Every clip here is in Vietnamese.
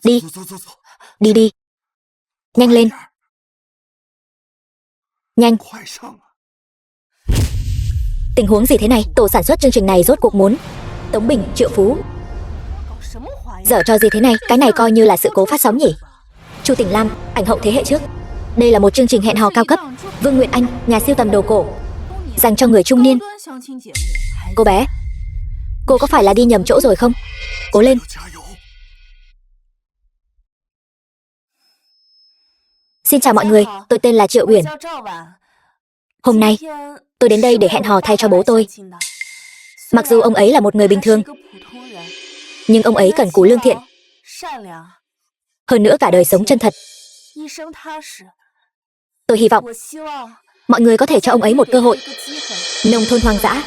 Đi. Đi đi. Nhanh lên. Nhanh. Tình huống gì thế này? Tổ sản xuất chương trình này rốt cuộc muốn Tống Bình, Triệu Phú dở trò gì thế này? Cái này coi như là sự cố phát sóng nhỉ? Chu Tỉnh Lam, ảnh hậu thế hệ trước. Đây là một chương trình hẹn hò cao cấp. Vương Nguyệt Anh, nhà sưu tầm đồ cổ, dành cho người trung niên. Cô bé, cô có phải là đi nhầm chỗ rồi không? Cố lên. Xin chào mọi người, tôi tên là Triệu Uyển. Hôm nay, tôi đến đây để hẹn hò thay cho bố tôi. Mặc dù ông ấy là một người bình thường, nhưng ông ấy cần cù lương thiện. Hơn nữa cả đời sống chân thật. Tôi hy vọng mọi người có thể cho ông ấy một cơ hội. Nông thôn hoang dã.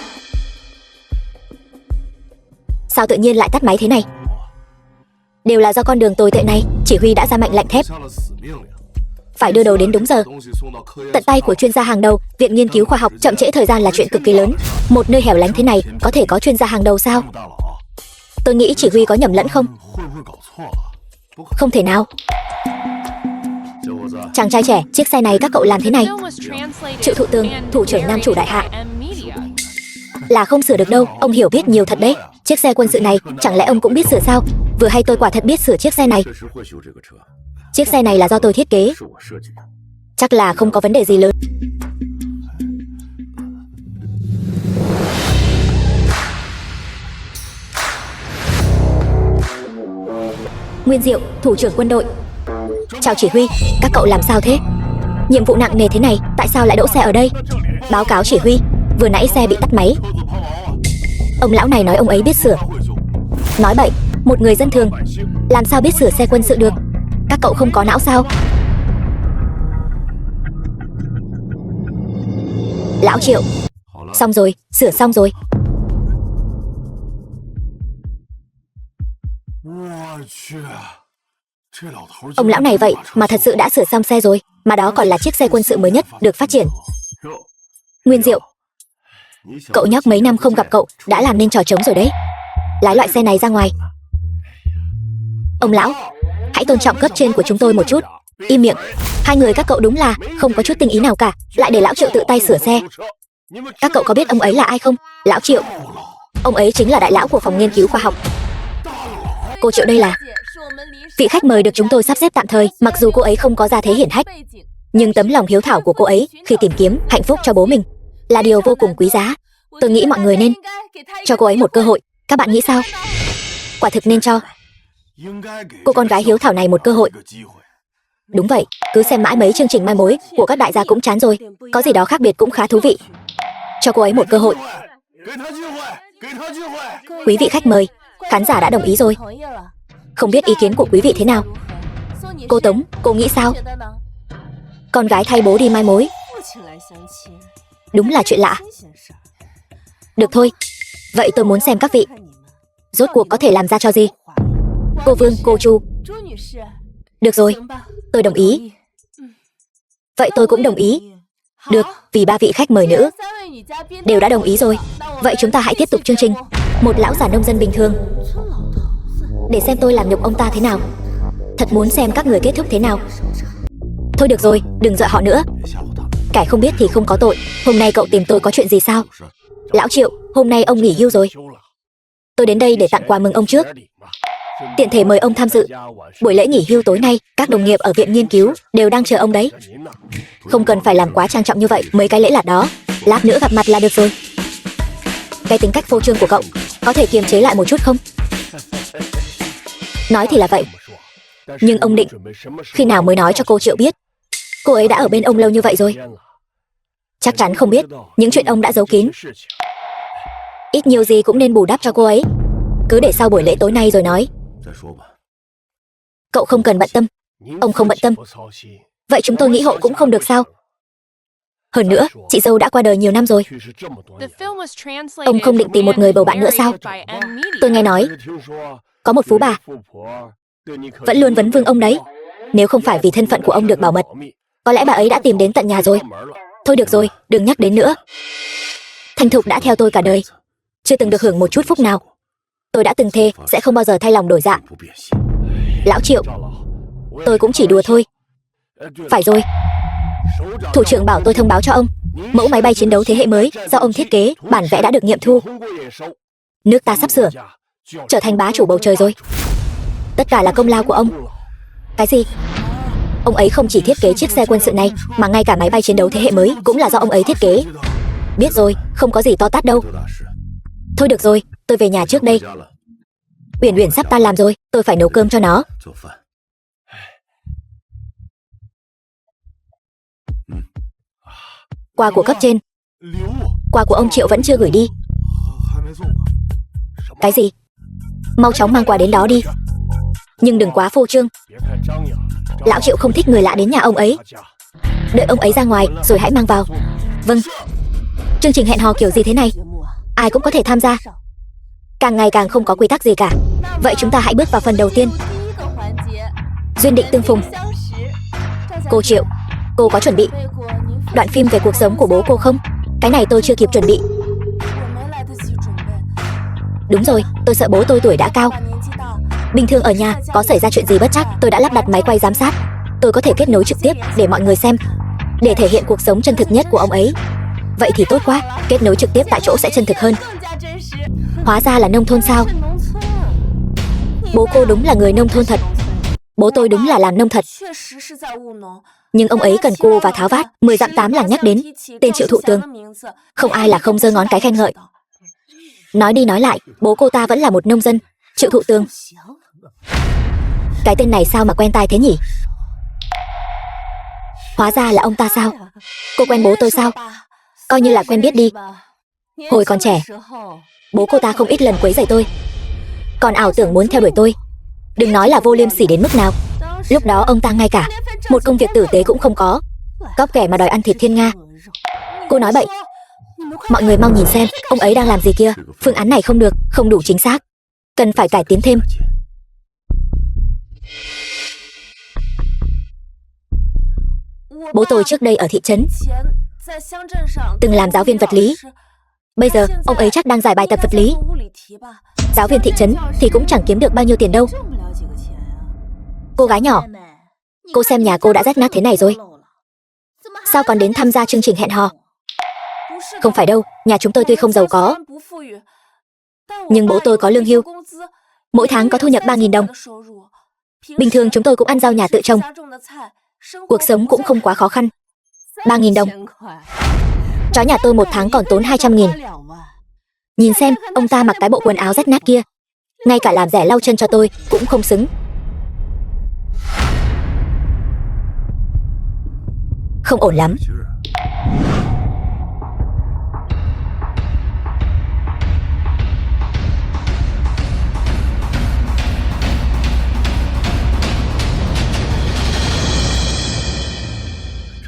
Sao tự nhiên lại tắt máy thế này? Đều là do con đường tồi tệ này. Chỉ huy đã ra mệnh lệnh thép, phải đưa đồ đến đúng giờ, tận tay của chuyên gia hàng đầu. Viện nghiên cứu khoa học chậm trễ thời gian là chuyện cực kỳ lớn. Một nơi hẻo lánh thế này có thể có chuyên gia hàng đầu sao? Tôi nghĩ chỉ huy có nhầm lẫn không? Không thể nào. Chàng trai trẻ, chiếc xe này các cậu làm thế này. Triệu Thụ Tường, thủ trưởng Nam Chủ Đại Hạ, là không sửa được đâu. Ông hiểu biết nhiều thật đấy. Chiếc xe quân sự này chẳng lẽ ông cũng biết sửa sao? Vừa hay tôi quả thật biết sửa chiếc xe này. Chiếc xe này là do tôi thiết kế, chắc là không có vấn đề gì lớn. Nguyên Diệu, thủ trưởng quân đội. Chào chỉ huy, các cậu làm sao thế? Nhiệm vụ nặng nề thế này, tại sao lại đỗ xe ở đây? Báo cáo chỉ huy, vừa nãy xe bị tắt máy. Ông lão này nói ông ấy biết sửa. Nói bậy, một người dân thường làm sao biết sửa xe quân sự được? Các cậu không có não sao? Lão Triệu, xong rồi, sửa xong rồi. Ông lão này vậy mà thật sự đã sửa xong xe rồi. Mà đó còn là chiếc xe quân sự mới nhất được phát triển. Nguyên Diệu, cậu nhóc mấy năm không gặp cậu đã làm nên trò trống rồi đấy. Lái loại xe này ra ngoài. Ông lão, hãy tôn trọng cấp trên của chúng tôi một chút. Im miệng. Hai người các cậu đúng là không có chút tình ý nào cả, lại để lão Triệu tự tay sửa xe. Các cậu có biết ông ấy là ai không? Lão Triệu, ông ấy chính là đại lão của phòng nghiên cứu khoa học. Cô Triệu đây là vị khách mời được chúng tôi sắp xếp tạm thời. Mặc dù cô ấy không có gia thế hiển hách, nhưng tấm lòng hiếu thảo của cô ấy khi tìm kiếm hạnh phúc cho bố mình là điều vô cùng quý giá. Tôi nghĩ mọi người nên cho cô ấy một cơ hội. Các bạn nghĩ sao? Quả thực nên cho cô con gái hiếu thảo này một cơ hội. Đúng vậy, cứ xem mãi mấy chương trình mai mối của các đại gia cũng chán rồi. Có gì đó khác biệt cũng khá thú vị. Cho cô ấy một cơ hội. Quý vị khách mời, khán giả đã đồng ý rồi. Không biết ý kiến của quý vị thế nào? Cô Tống, cô nghĩ sao? Con gái thay bố đi mai mối, đúng là chuyện lạ. Được thôi, vậy tôi muốn xem các vị rốt cuộc có thể làm ra cho gì. Cô Vương, cô Chu. Được rồi, tôi đồng ý. Vậy tôi cũng đồng ý. Được, vì ba vị khách mời nữ đều đã đồng ý rồi. Vậy chúng ta hãy tiếp tục chương trình. Một lão già nông dân bình thường, để xem tôi làm nhục ông ta thế nào. Thật muốn xem các người kết thúc thế nào. Thôi được rồi, đừng dọa họ nữa. Kẻ không biết thì không có tội. Hôm nay cậu tìm tôi có chuyện gì sao? Lão Triệu, hôm nay ông nghỉ hưu rồi. Tôi đến đây để tặng quà mừng ông trước, tiện thể mời ông tham dự buổi lễ nghỉ hưu tối nay. Các đồng nghiệp ở viện nghiên cứu đều đang chờ ông đấy. Không cần phải làm quá trang trọng như vậy. Mấy cái lễ lạt đó lát nữa gặp mặt là được rồi. Cái tính cách phô trương của cậu có thể kiềm chế lại một chút không? Nói thì là vậy, nhưng ông định khi nào mới nói cho cô Triệu biết? Cô ấy đã ở bên ông lâu như vậy rồi, chắc chắn không biết những chuyện ông đã giấu kín. Ít nhiều gì cũng nên bù đắp cho cô ấy. Cứ để sau buổi lễ tối nay rồi nói. Cậu không cần bận tâm. Ông không bận tâm, vậy chúng tôi nghĩ hộ cũng không được sao? Hơn nữa, chị dâu đã qua đời nhiều năm rồi. Ông không định tìm một người bầu bạn nữa sao? Tôi nghe nói có một phú bà vẫn luôn vấn vương ông đấy. Nếu không phải vì thân phận của ông được bảo mật, có lẽ bà ấy đã tìm đến tận nhà rồi. Thôi được rồi, đừng nhắc đến nữa. Thanh Thục đã theo tôi cả đời, chưa từng được hưởng một chút phúc nào. Tôi đã từng thề sẽ không bao giờ thay lòng đổi dạ. Lão Triệu, tôi cũng chỉ đùa thôi. Phải rồi, thủ trưởng bảo tôi thông báo cho ông. Mẫu máy bay chiến đấu thế hệ mới do ông thiết kế, bản vẽ đã được nghiệm thu. Nước ta sắp sửa trở thành bá chủ bầu trời rồi. Tất cả là công lao của ông. Cái gì? Ông ấy không chỉ thiết kế chiếc xe quân sự này, mà ngay cả máy bay chiến đấu thế hệ mới cũng là do ông ấy thiết kế. Biết rồi, không có gì to tát đâu. Thôi được rồi, tôi về nhà trước đây. Uyển Uyển sắp tan làm rồi, tôi phải nấu cơm cho nó. Quà của cấp trên. Quà của ông Triệu vẫn chưa gửi đi. Cái gì? Mau chóng mang quà đến đó đi. Nhưng đừng quá phô trương. Lão Triệu không thích người lạ đến nhà ông ấy. Đợi ông ấy ra ngoài rồi hãy mang vào. Vâng. Chương trình hẹn hò kiểu gì thế này? Ai cũng có thể tham gia. Càng ngày càng không có quy tắc gì cả. Vậy chúng ta hãy bước vào phần đầu tiên. Duyên định tương phùng. Cô Triệu, cô có chuẩn bị đoạn phim về cuộc sống của bố cô không? Cái này tôi chưa kịp chuẩn bị. Đúng rồi, tôi sợ bố tôi tuổi đã cao. Bình thường ở nhà có xảy ra chuyện gì bất trắc, tôi đã lắp đặt máy quay giám sát. Tôi có thể kết nối trực tiếp để mọi người xem, để thể hiện cuộc sống chân thực nhất của ông ấy. Vậy thì tốt quá, kết nối trực tiếp tại chỗ sẽ chân thực hơn. Hóa ra là nông thôn sao? Bố cô đúng là người nông thôn thật. Bố tôi đúng là làm nông thật. Nhưng ông ấy cần cù và tháo vát, 10 dặm 8 làng nhắc đến tên Triệu Thụ Tường. Không ai là không giơ ngón cái khen ngợi. Nói đi nói lại, bố cô ta vẫn là một nông dân. Triệu Thụ Tường. Cái tên này sao mà quen tai thế nhỉ? Hóa ra là ông ta sao? Cô quen bố tôi sao? Coi như là quen biết đi. Hồi còn trẻ, bố cô ta không ít lần quấy rầy tôi, còn ảo tưởng muốn theo đuổi tôi. Đừng nói là vô liêm sỉ đến mức nào. Lúc đó ông ta ngay cả một công việc tử tế cũng không có, cóc ghẻ mà đòi ăn thịt thiên nga. Cô nói bậy. Mọi người mau nhìn xem, ông ấy đang làm gì kia. Phương án này không được, không đủ chính xác, cần phải cải tiến thêm. Bố tôi trước đây ở thị trấn từng làm giáo viên vật lý. Bây giờ ông ấy chắc đang giải bài tập vật lý. Giáo viên thị trấn thì cũng chẳng kiếm được bao nhiêu tiền đâu. Cô gái nhỏ, cô xem nhà cô đã rách nát thế này rồi, sao còn đến tham gia chương trình hẹn hò? Không phải đâu, nhà chúng tôi tuy không giàu có, nhưng bố tôi có lương hưu, mỗi tháng có thu nhập 3.000 đồng. Bình thường chúng tôi cũng ăn rau nhà tự trồng, cuộc sống cũng không quá khó khăn. 3.000 đồng. Chó nhà tôi một tháng còn tốn 200.000. Nhìn xem, ông ta mặc cái bộ quần áo rách nát kia, ngay cả làm rẻ lau chân cho tôi cũng không xứng. Không ổn lắm.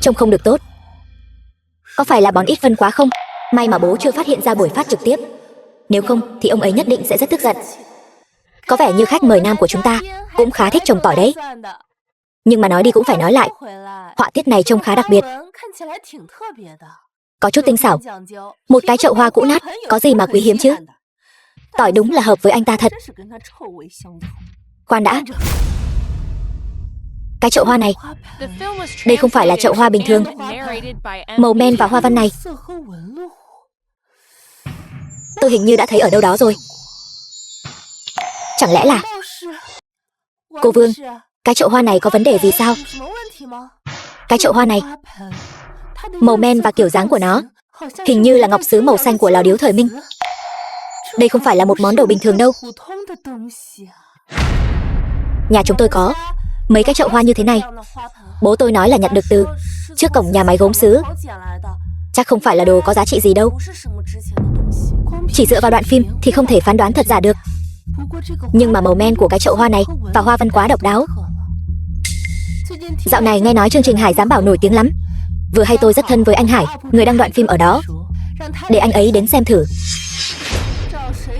Trông không được tốt. Có phải là bón ít phân quá không? May mà bố chưa phát hiện ra buổi phát trực tiếp, nếu không thì ông ấy nhất định sẽ rất tức giận. Có vẻ như khách mời nam của chúng ta cũng khá thích trồng tỏi đấy. Nhưng mà nói đi cũng phải nói lại, họa tiết này trông khá đặc biệt, có chút tinh xảo. Một cái chậu hoa cũ nát, có gì mà quý hiếm chứ. Tỏi đúng là hợp với anh ta thật. Khoan đã, cái chậu hoa này, đây không phải là chậu hoa bình thường. Màu men và hoa văn này tôi hình như đã thấy ở đâu đó rồi. Chẳng lẽ là... Cô Vương, cái chậu hoa này có vấn đề gì sao? Cái chậu hoa này, màu men và kiểu dáng của nó hình như là ngọc sứ màu xanh của lò điếu thời Minh. Đây không phải là một món đồ bình thường đâu. Nhà chúng tôi có mấy cái chậu hoa như thế này. Bố tôi nói là nhặt được từ trước cổng nhà máy gốm sứ. Chắc không phải là đồ có giá trị gì đâu. Chỉ dựa vào đoạn phim thì không thể phán đoán thật giả được. Nhưng mà màu men của cái chậu hoa này và hoa văn quá độc đáo. Dạo này nghe nói chương trình Hải Giám Bảo nổi tiếng lắm. Vừa hay tôi rất thân với anh Hải, người đang đoạn phim ở đó, để anh ấy đến xem thử.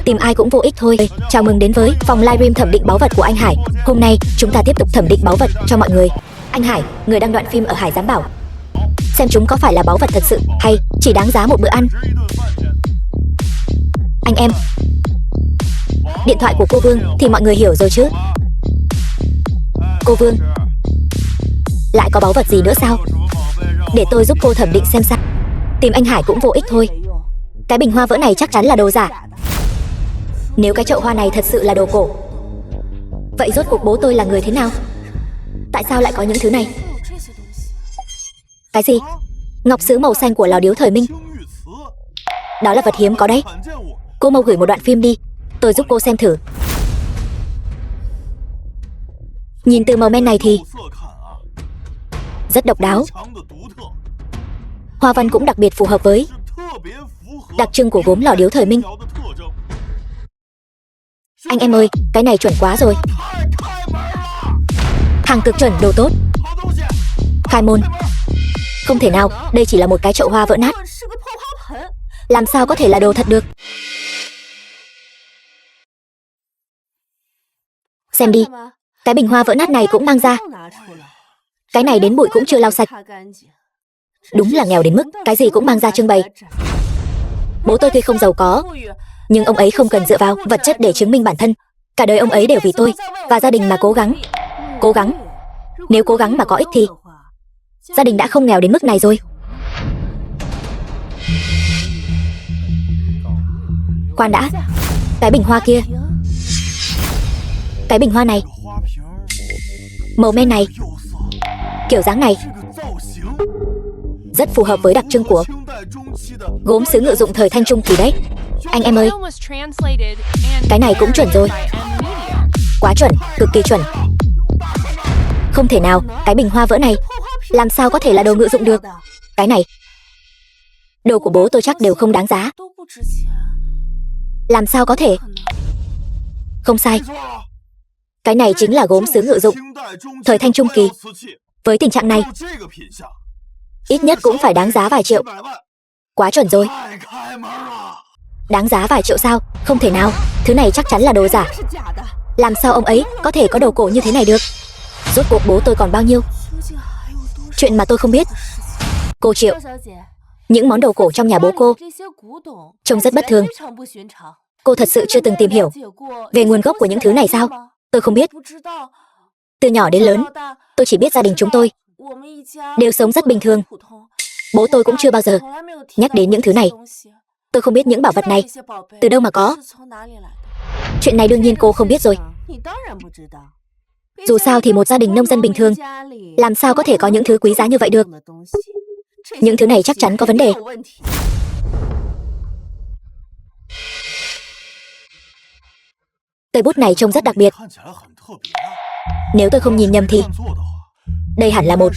Tìm ai cũng vô ích thôi. Chào mừng đến với phòng livestream thẩm định báu vật của anh Hải. Hôm nay chúng ta tiếp tục thẩm định báu vật cho mọi người. Anh Hải, người đang đoạn phim ở Hải Giám Bảo, xem chúng có phải là báu vật thật sự hay chỉ đáng giá một bữa ăn. Anh em, điện thoại của cô Vương thì mọi người hiểu rồi chứ. Cô Vương, lại có báu vật gì nữa sao? Để tôi giúp cô thẩm định xem sao. Tìm anh Hải cũng vô ích thôi. Cái bình hoa vỡ này chắc chắn là đồ giả. Nếu cái chậu hoa này thật sự là đồ cổ, vậy rốt cuộc bố tôi là người thế nào? Tại sao lại có những thứ này? Cái gì? Ngọc sứ màu xanh của lò điếu thời Minh. Đó là vật hiếm có đấy. Cô mau gửi một đoạn phim đi, tôi giúp cô xem thử. Nhìn từ màu men này thì rất độc đáo. Hoa văn cũng đặc biệt phù hợp với đặc trưng của gốm lò điếu thời Minh. Anh em ơi, cái này chuẩn quá rồi. Hàng cực chuẩn, đồ tốt. Khai môn. Không thể nào, đây chỉ là một cái chậu hoa vỡ nát. Làm sao có thể là đồ thật được? Xem đi, cái bình hoa vỡ nát này cũng mang ra. Cái này đến bụi cũng chưa lau sạch. Đúng là nghèo đến mức cái gì cũng mang ra trưng bày. Bố tôi tuy không giàu có, nhưng ông ấy không cần dựa vào vật chất để chứng minh bản thân. Cả đời ông ấy đều vì tôi và gia đình mà cố gắng. Cố gắng. Nếu cố gắng mà có ích thì gia đình đã không nghèo đến mức này rồi. Khoan đã, cái bình hoa kia, cái bình hoa này, màu men này, kiểu dáng này rất phù hợp với đặc trưng của gốm sứ ngự dụng thời Thanh Trung Kỳ đấy. Anh em ơi, cái này cũng chuẩn rồi. Quá chuẩn, cực kỳ chuẩn. Không thể nào, cái bình hoa vỡ này làm sao có thể là đồ ngự dụng được? Cái này, đồ của bố tôi chắc đều không đáng giá. Làm sao có thể? Không sai, cái này chính là gốm sứ ngự dụng thời Thanh Trung Kỳ. Với tình trạng này, ít nhất cũng phải đáng giá vài triệu. Quá chuẩn rồi. Đáng giá vài triệu sao? Không thể nào, thứ này chắc chắn là đồ giả. Làm sao ông ấy có thể có đồ cổ như thế này được? Rốt cuộc bố tôi còn bao nhiêu chuyện mà tôi không biết. Cô Triệu, những món đồ cổ trong nhà bố cô trông rất bất thường. Cô thật sự chưa từng tìm hiểu về nguồn gốc của những thứ này sao? Tôi không biết. Từ nhỏ đến lớn, tôi chỉ biết gia đình chúng tôi đều sống rất bình thường. Bố tôi cũng chưa bao giờ nhắc đến những thứ này. Tôi không biết những bảo vật này từ đâu mà có. Chuyện này đương nhiên cô không biết rồi. Dù sao thì một gia đình nông dân bình thường làm sao có thể có những thứ quý giá như vậy được? Những thứ này chắc chắn có vấn đề. Cây bút này trông rất đặc biệt. Nếu tôi không nhìn nhầm thì đây hẳn là một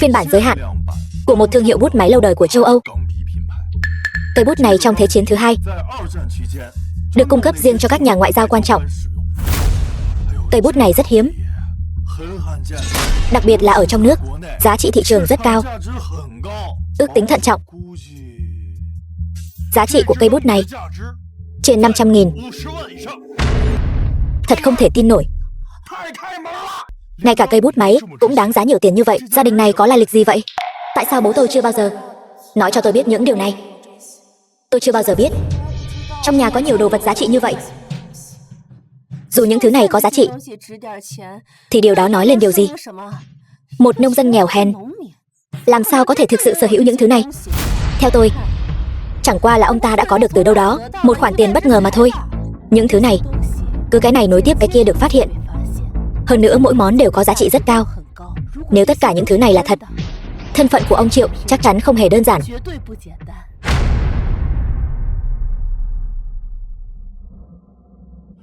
phiên bản giới hạn của một thương hiệu bút máy lâu đời của châu Âu. Cây bút này trong Thế chiến thứ hai được cung cấp riêng cho các nhà ngoại giao quan trọng. Cây bút này rất hiếm, đặc biệt là ở trong nước, giá trị thị trường rất cao. Ước tính thận trọng, giá trị của cây bút này trên 500.000. Thật không thể tin nổi. Ngay cả cây bút máy cũng đáng giá nhiều tiền như vậy. Gia đình này có lai lịch gì vậy? Tại sao bố tôi chưa bao giờ nói cho tôi biết những điều này? Tôi chưa bao giờ biết trong nhà có nhiều đồ vật giá trị như vậy. Dù những thứ này có giá trị thì điều đó nói lên điều gì? Một nông dân nghèo hèn làm sao có thể thực sự sở hữu những thứ này? Theo tôi, chẳng qua là ông ta đã có được từ đâu đó một khoản tiền bất ngờ mà thôi. Những thứ này, cứ cái này nối tiếp cái kia được phát hiện. Hơn nữa mỗi món đều có giá trị rất cao. Nếu tất cả những thứ này là thật, thân phận của ông Triệu chắc chắn không hề đơn giản.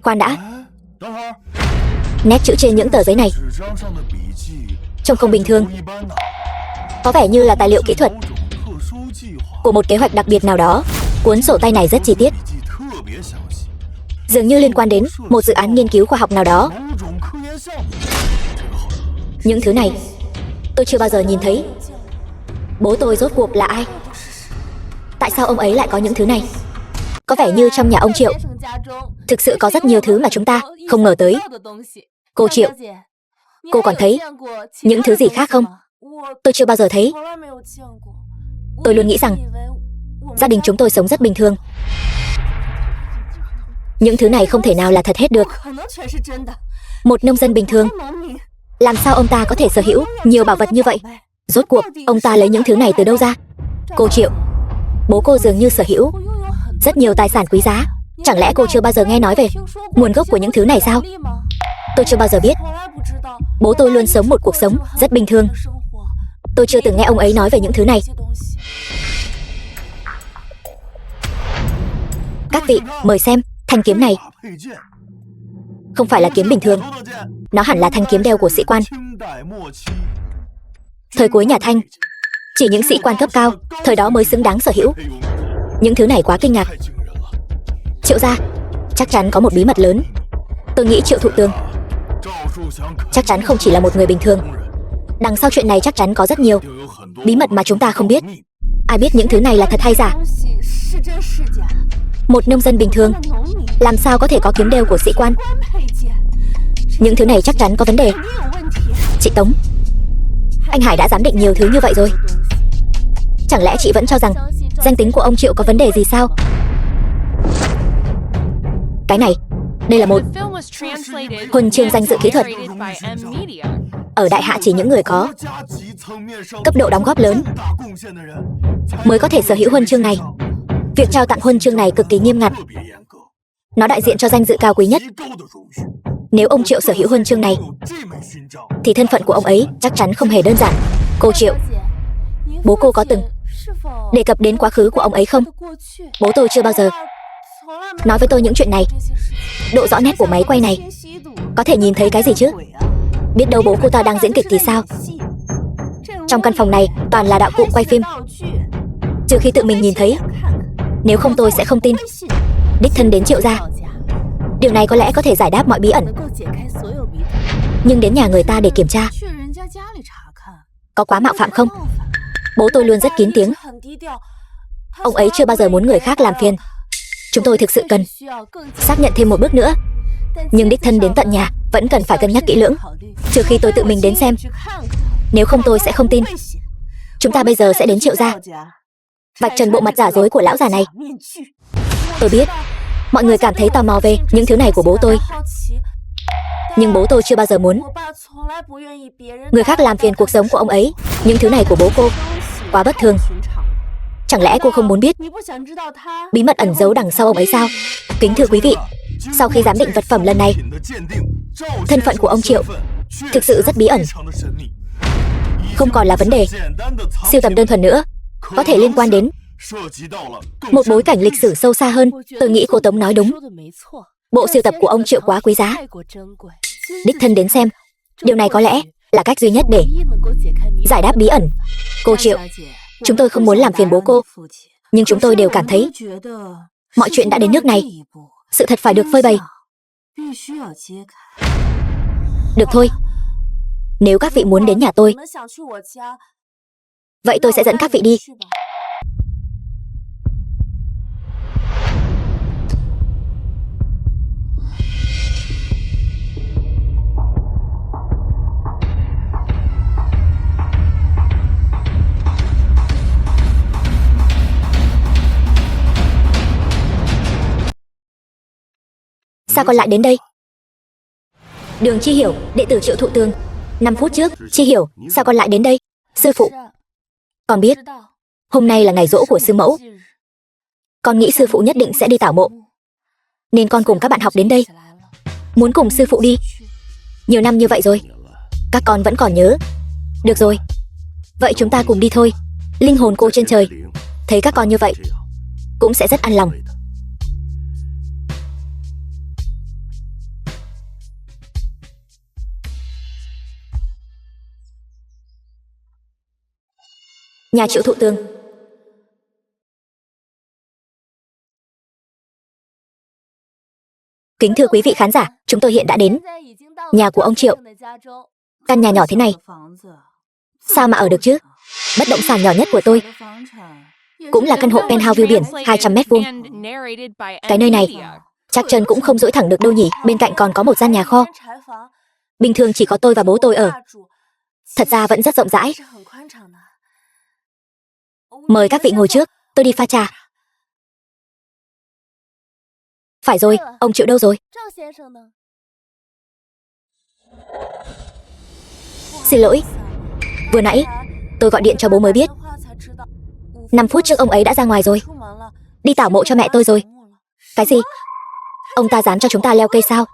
Khoan đã, nét chữ trên những tờ giấy này trông không bình thường. Có vẻ như là tài liệu kỹ thuật của một kế hoạch đặc biệt nào đó. Cuốn sổ tay này rất chi tiết, dường như liên quan đến một dự án nghiên cứu khoa học nào đó. Những thứ này tôi chưa bao giờ nhìn thấy. Bố tôi rốt cuộc là ai? Tại sao ông ấy lại có những thứ này? Có vẻ như trong nhà ông Triệu thực sự có rất nhiều thứ mà chúng ta không ngờ tới. Cô Triệu, cô còn thấy những thứ gì khác không? Tôi chưa bao giờ thấy. Tôi luôn nghĩ rằng gia đình chúng tôi sống rất bình thường. Những thứ này không thể nào là thật hết được. Một nông dân bình thường, làm sao ông ta có thể sở hữu nhiều bảo vật như vậy? Rốt cuộc, ông ta lấy những thứ này từ đâu ra? Cô Triệu, bố cô dường như sở hữu rất nhiều tài sản quý giá. Chẳng lẽ cô chưa bao giờ nghe nói về nguồn gốc của những thứ này sao? Tôi chưa bao giờ biết. Bố tôi luôn sống một cuộc sống rất bình thường. Tôi chưa từng nghe ông ấy nói về những thứ này. Các vị, mời xem, thanh kiếm này không phải là kiếm bình thường. Nó hẳn là thanh kiếm đeo của sĩ quan thời cuối nhà Thanh. Chỉ những sĩ quan cấp cao thời đó mới xứng đáng sở hữu. Những thứ này quá kinh ngạc. Triệu gia chắc chắn có một bí mật lớn. Tôi nghĩ Triệu Thụ Tường chắc chắn không chỉ là một người bình thường. Đằng sau chuyện này chắc chắn có rất nhiều bí mật mà chúng ta không biết. Ai biết những thứ này là thật hay giả? Một nông dân bình thường làm sao có thể có kiếm đeo của sĩ quan? Những thứ này chắc chắn có vấn đề. Chị Tống, anh Hải đã giám định nhiều thứ như vậy rồi. Chẳng lẽ chị vẫn cho rằng danh tính của ông Triệu có vấn đề gì sao? Cái này, đây là một huân chương danh dự kỹ thuật. Ở Đại Hạ chỉ những người có cấp độ đóng góp lớn mới có thể sở hữu huân chương này. Việc trao tặng huân chương này cực kỳ nghiêm ngặt. Nó đại diện cho danh dự cao quý nhất. Nếu ông Triệu sở hữu huân chương này thì thân phận của ông ấy chắc chắn không hề đơn giản. Cô Triệu, bố cô có từng đề cập đến quá khứ của ông ấy không? Bố tôi chưa bao giờ nói với tôi những chuyện này. Độ rõ nét của máy quay này có thể nhìn thấy cái gì chứ? Biết đâu bố cô ta đang diễn kịch thì sao? Trong căn phòng này toàn là đạo cụ quay phim. Trừ khi tự mình nhìn thấy. Nếu không tôi sẽ không tin đích thân đến Triệu gia. Điều này có lẽ có thể giải đáp mọi bí ẩn. Nhưng đến nhà người ta để kiểm tra có quá mạo phạm không? Bố tôi luôn rất kín tiếng. Ông ấy chưa bao giờ muốn người khác làm phiền. Chúng tôi thực sự cần xác nhận thêm một bước nữa. Nhưng đích thân đến tận nhà vẫn cần phải cân nhắc kỹ lưỡng. Trừ khi tôi tự mình đến xem. Nếu không tôi sẽ không tin. Chúng ta bây giờ sẽ đến Triệu gia, vạch trần bộ mặt giả dối của lão già này. Tôi biết mọi người cảm thấy tò mò về những thứ này của bố tôi. Nhưng bố tôi chưa bao giờ muốn người khác làm phiền cuộc sống của ông ấy. Những thứ này của bố cô quá bất thường. Chẳng lẽ cô không muốn biết bí mật ẩn giấu đằng sau ông ấy sao? Kính thưa quý vị, sau khi giám định vật phẩm lần này, thân phận của ông Triệu thực sự rất bí ẩn. Không còn là vấn đề sưu tầm đơn thuần nữa, có thể liên quan đến một bối cảnh lịch sử sâu xa hơn. Tôi nghĩ cô Tống nói đúng. Bộ sưu tập của ông Triệu quá quý giá. Đích thân đến xem, điều này có lẽ là cách duy nhất để giải đáp bí ẩn. Cô Triệu, chúng tôi không muốn làm phiền bố cô, nhưng chúng tôi đều cảm thấy mọi chuyện đã đến nước này, sự thật phải được phơi bày. Được thôi, nếu các vị muốn đến nhà tôi, vậy tôi sẽ dẫn các vị đi. Sao con lại đến đây? Đường Chi Hiểu, đệ tử Triệu Thụ Tường. 5 phút trước, Chi Hiểu, sao con lại đến đây? Sư phụ, con biết hôm nay là ngày giỗ của sư mẫu. Con nghĩ sư phụ nhất định sẽ đi tảo mộ, nên con cùng các bạn học đến đây. Muốn cùng sư phụ đi. Nhiều năm như vậy rồi, các con vẫn còn nhớ. Được rồi, vậy chúng ta cùng đi thôi. Linh hồn cô trên trời thấy các con như vậy cũng sẽ rất an lòng. Nhà Triệu Thụ Tường. Kính thưa quý vị khán giả, chúng tôi hiện đã đến nhà của ông Triệu. Căn nhà nhỏ thế này, sao mà ở được chứ? Bất động sản nhỏ nhất của tôi cũng là căn hộ penthouse view biển 200 m². Cái nơi này chắc chân cũng không duỗi thẳng được đâu nhỉ. Bên cạnh còn có một gian nhà kho. Bình thường chỉ có tôi và bố tôi ở. Thật ra vẫn rất rộng rãi. Mời các vị ngồi trước, tôi đi pha trà. Phải rồi, ông Triệu đâu rồi? Xin lỗi. Vừa nãy tôi gọi điện cho bố mới biết 5 phút trước ông ấy đã ra ngoài rồi, đi tảo mộ cho mẹ tôi rồi. Cái gì? Ông ta dán cho chúng ta leo cây sao?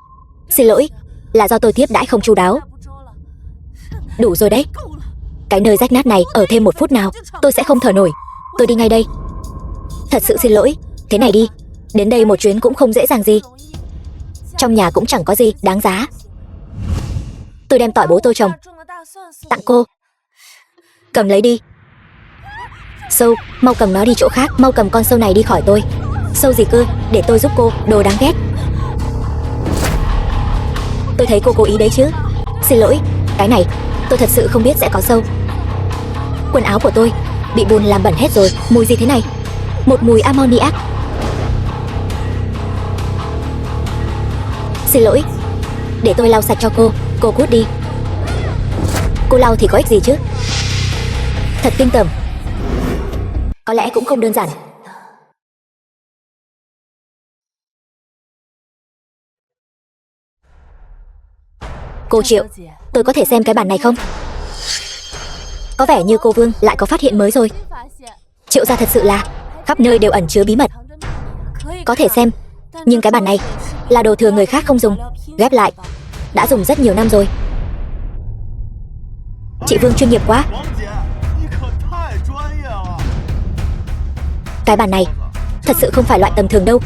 Xin lỗi, là do tôi tiếp đãi không chu đáo. Đủ rồi đấy. Cái nơi rách nát này ở thêm 1 phút nào tôi sẽ không thở nổi. Tôi đi ngay đây. Thật sự xin lỗi. Thế này đi, đến đây một chuyến cũng không dễ dàng gì. Trong nhà cũng chẳng có gì đáng giá. Tôi đem tỏi bố tôi trồng tặng cô. Cầm lấy đi. Sâu, mau cầm nó đi chỗ khác. Mau cầm con sâu này đi khỏi tôi. Sâu gì cơ? Để tôi giúp cô, đồ đáng ghét. Tôi thấy cô cố ý đấy chứ. Xin lỗi, cái này tôi thật sự không biết sẽ có sâu. Quần áo của tôi bị bùn làm bẩn hết rồi. Mùi gì thế này? Một mùi ammoniac. Xin lỗi, để tôi lau sạch cho cô. Cô cút đi. Cô lau thì có ích gì chứ? Thật kinh tởm. Có lẽ cũng không đơn giản. Cô Triệu, tôi có thể xem cái bản này không? Có vẻ như cô Vương lại có phát hiện mới rồi. Triệu gia thật sự là khắp nơi đều ẩn chứa bí mật. Có thể xem, nhưng cái bản này là đồ thừa người khác không dùng, ghép lại. Đã dùng rất nhiều năm rồi. Chị Vương chuyên nghiệp quá. Cái bàn này thật sự không phải loại tầm thường đâu.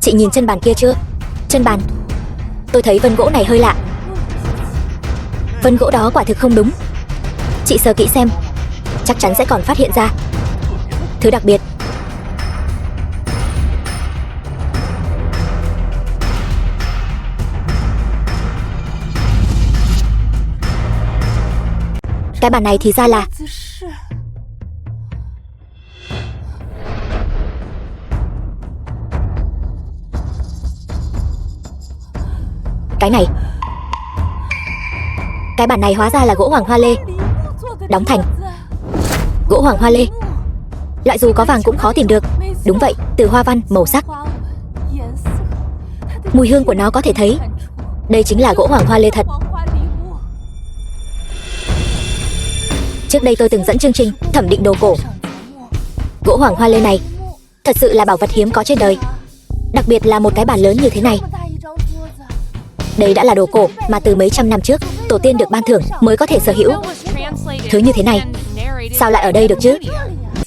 Chị nhìn chân bàn kia chưa? Chân bàn. Tôi thấy vân gỗ này hơi lạ. Vân gỗ đó quả thực không đúng. Chị sờ kỹ xem, chắc chắn sẽ còn phát hiện ra thứ đặc biệt. Cái bàn này thì ra là cái này. Cái bàn này hóa ra là gỗ hoàng hoa lê đóng thành. Gỗ hoàng hoa lê, loại dù có vàng cũng khó tìm được. Đúng vậy, từ hoa văn, màu sắc, mùi hương của nó có thể thấy đây chính là gỗ hoàng hoa lê thật. Trước đây tôi từng dẫn chương trình thẩm định đồ cổ. Gỗ hoàng hoa lê này thật sự là bảo vật hiếm có trên đời. Đặc biệt là một cái bàn lớn như thế này. Đây đã là đồ cổ mà từ mấy trăm năm trước tổ tiên được ban thưởng mới có thể sở hữu. Thứ như thế này sao lại ở đây được chứ?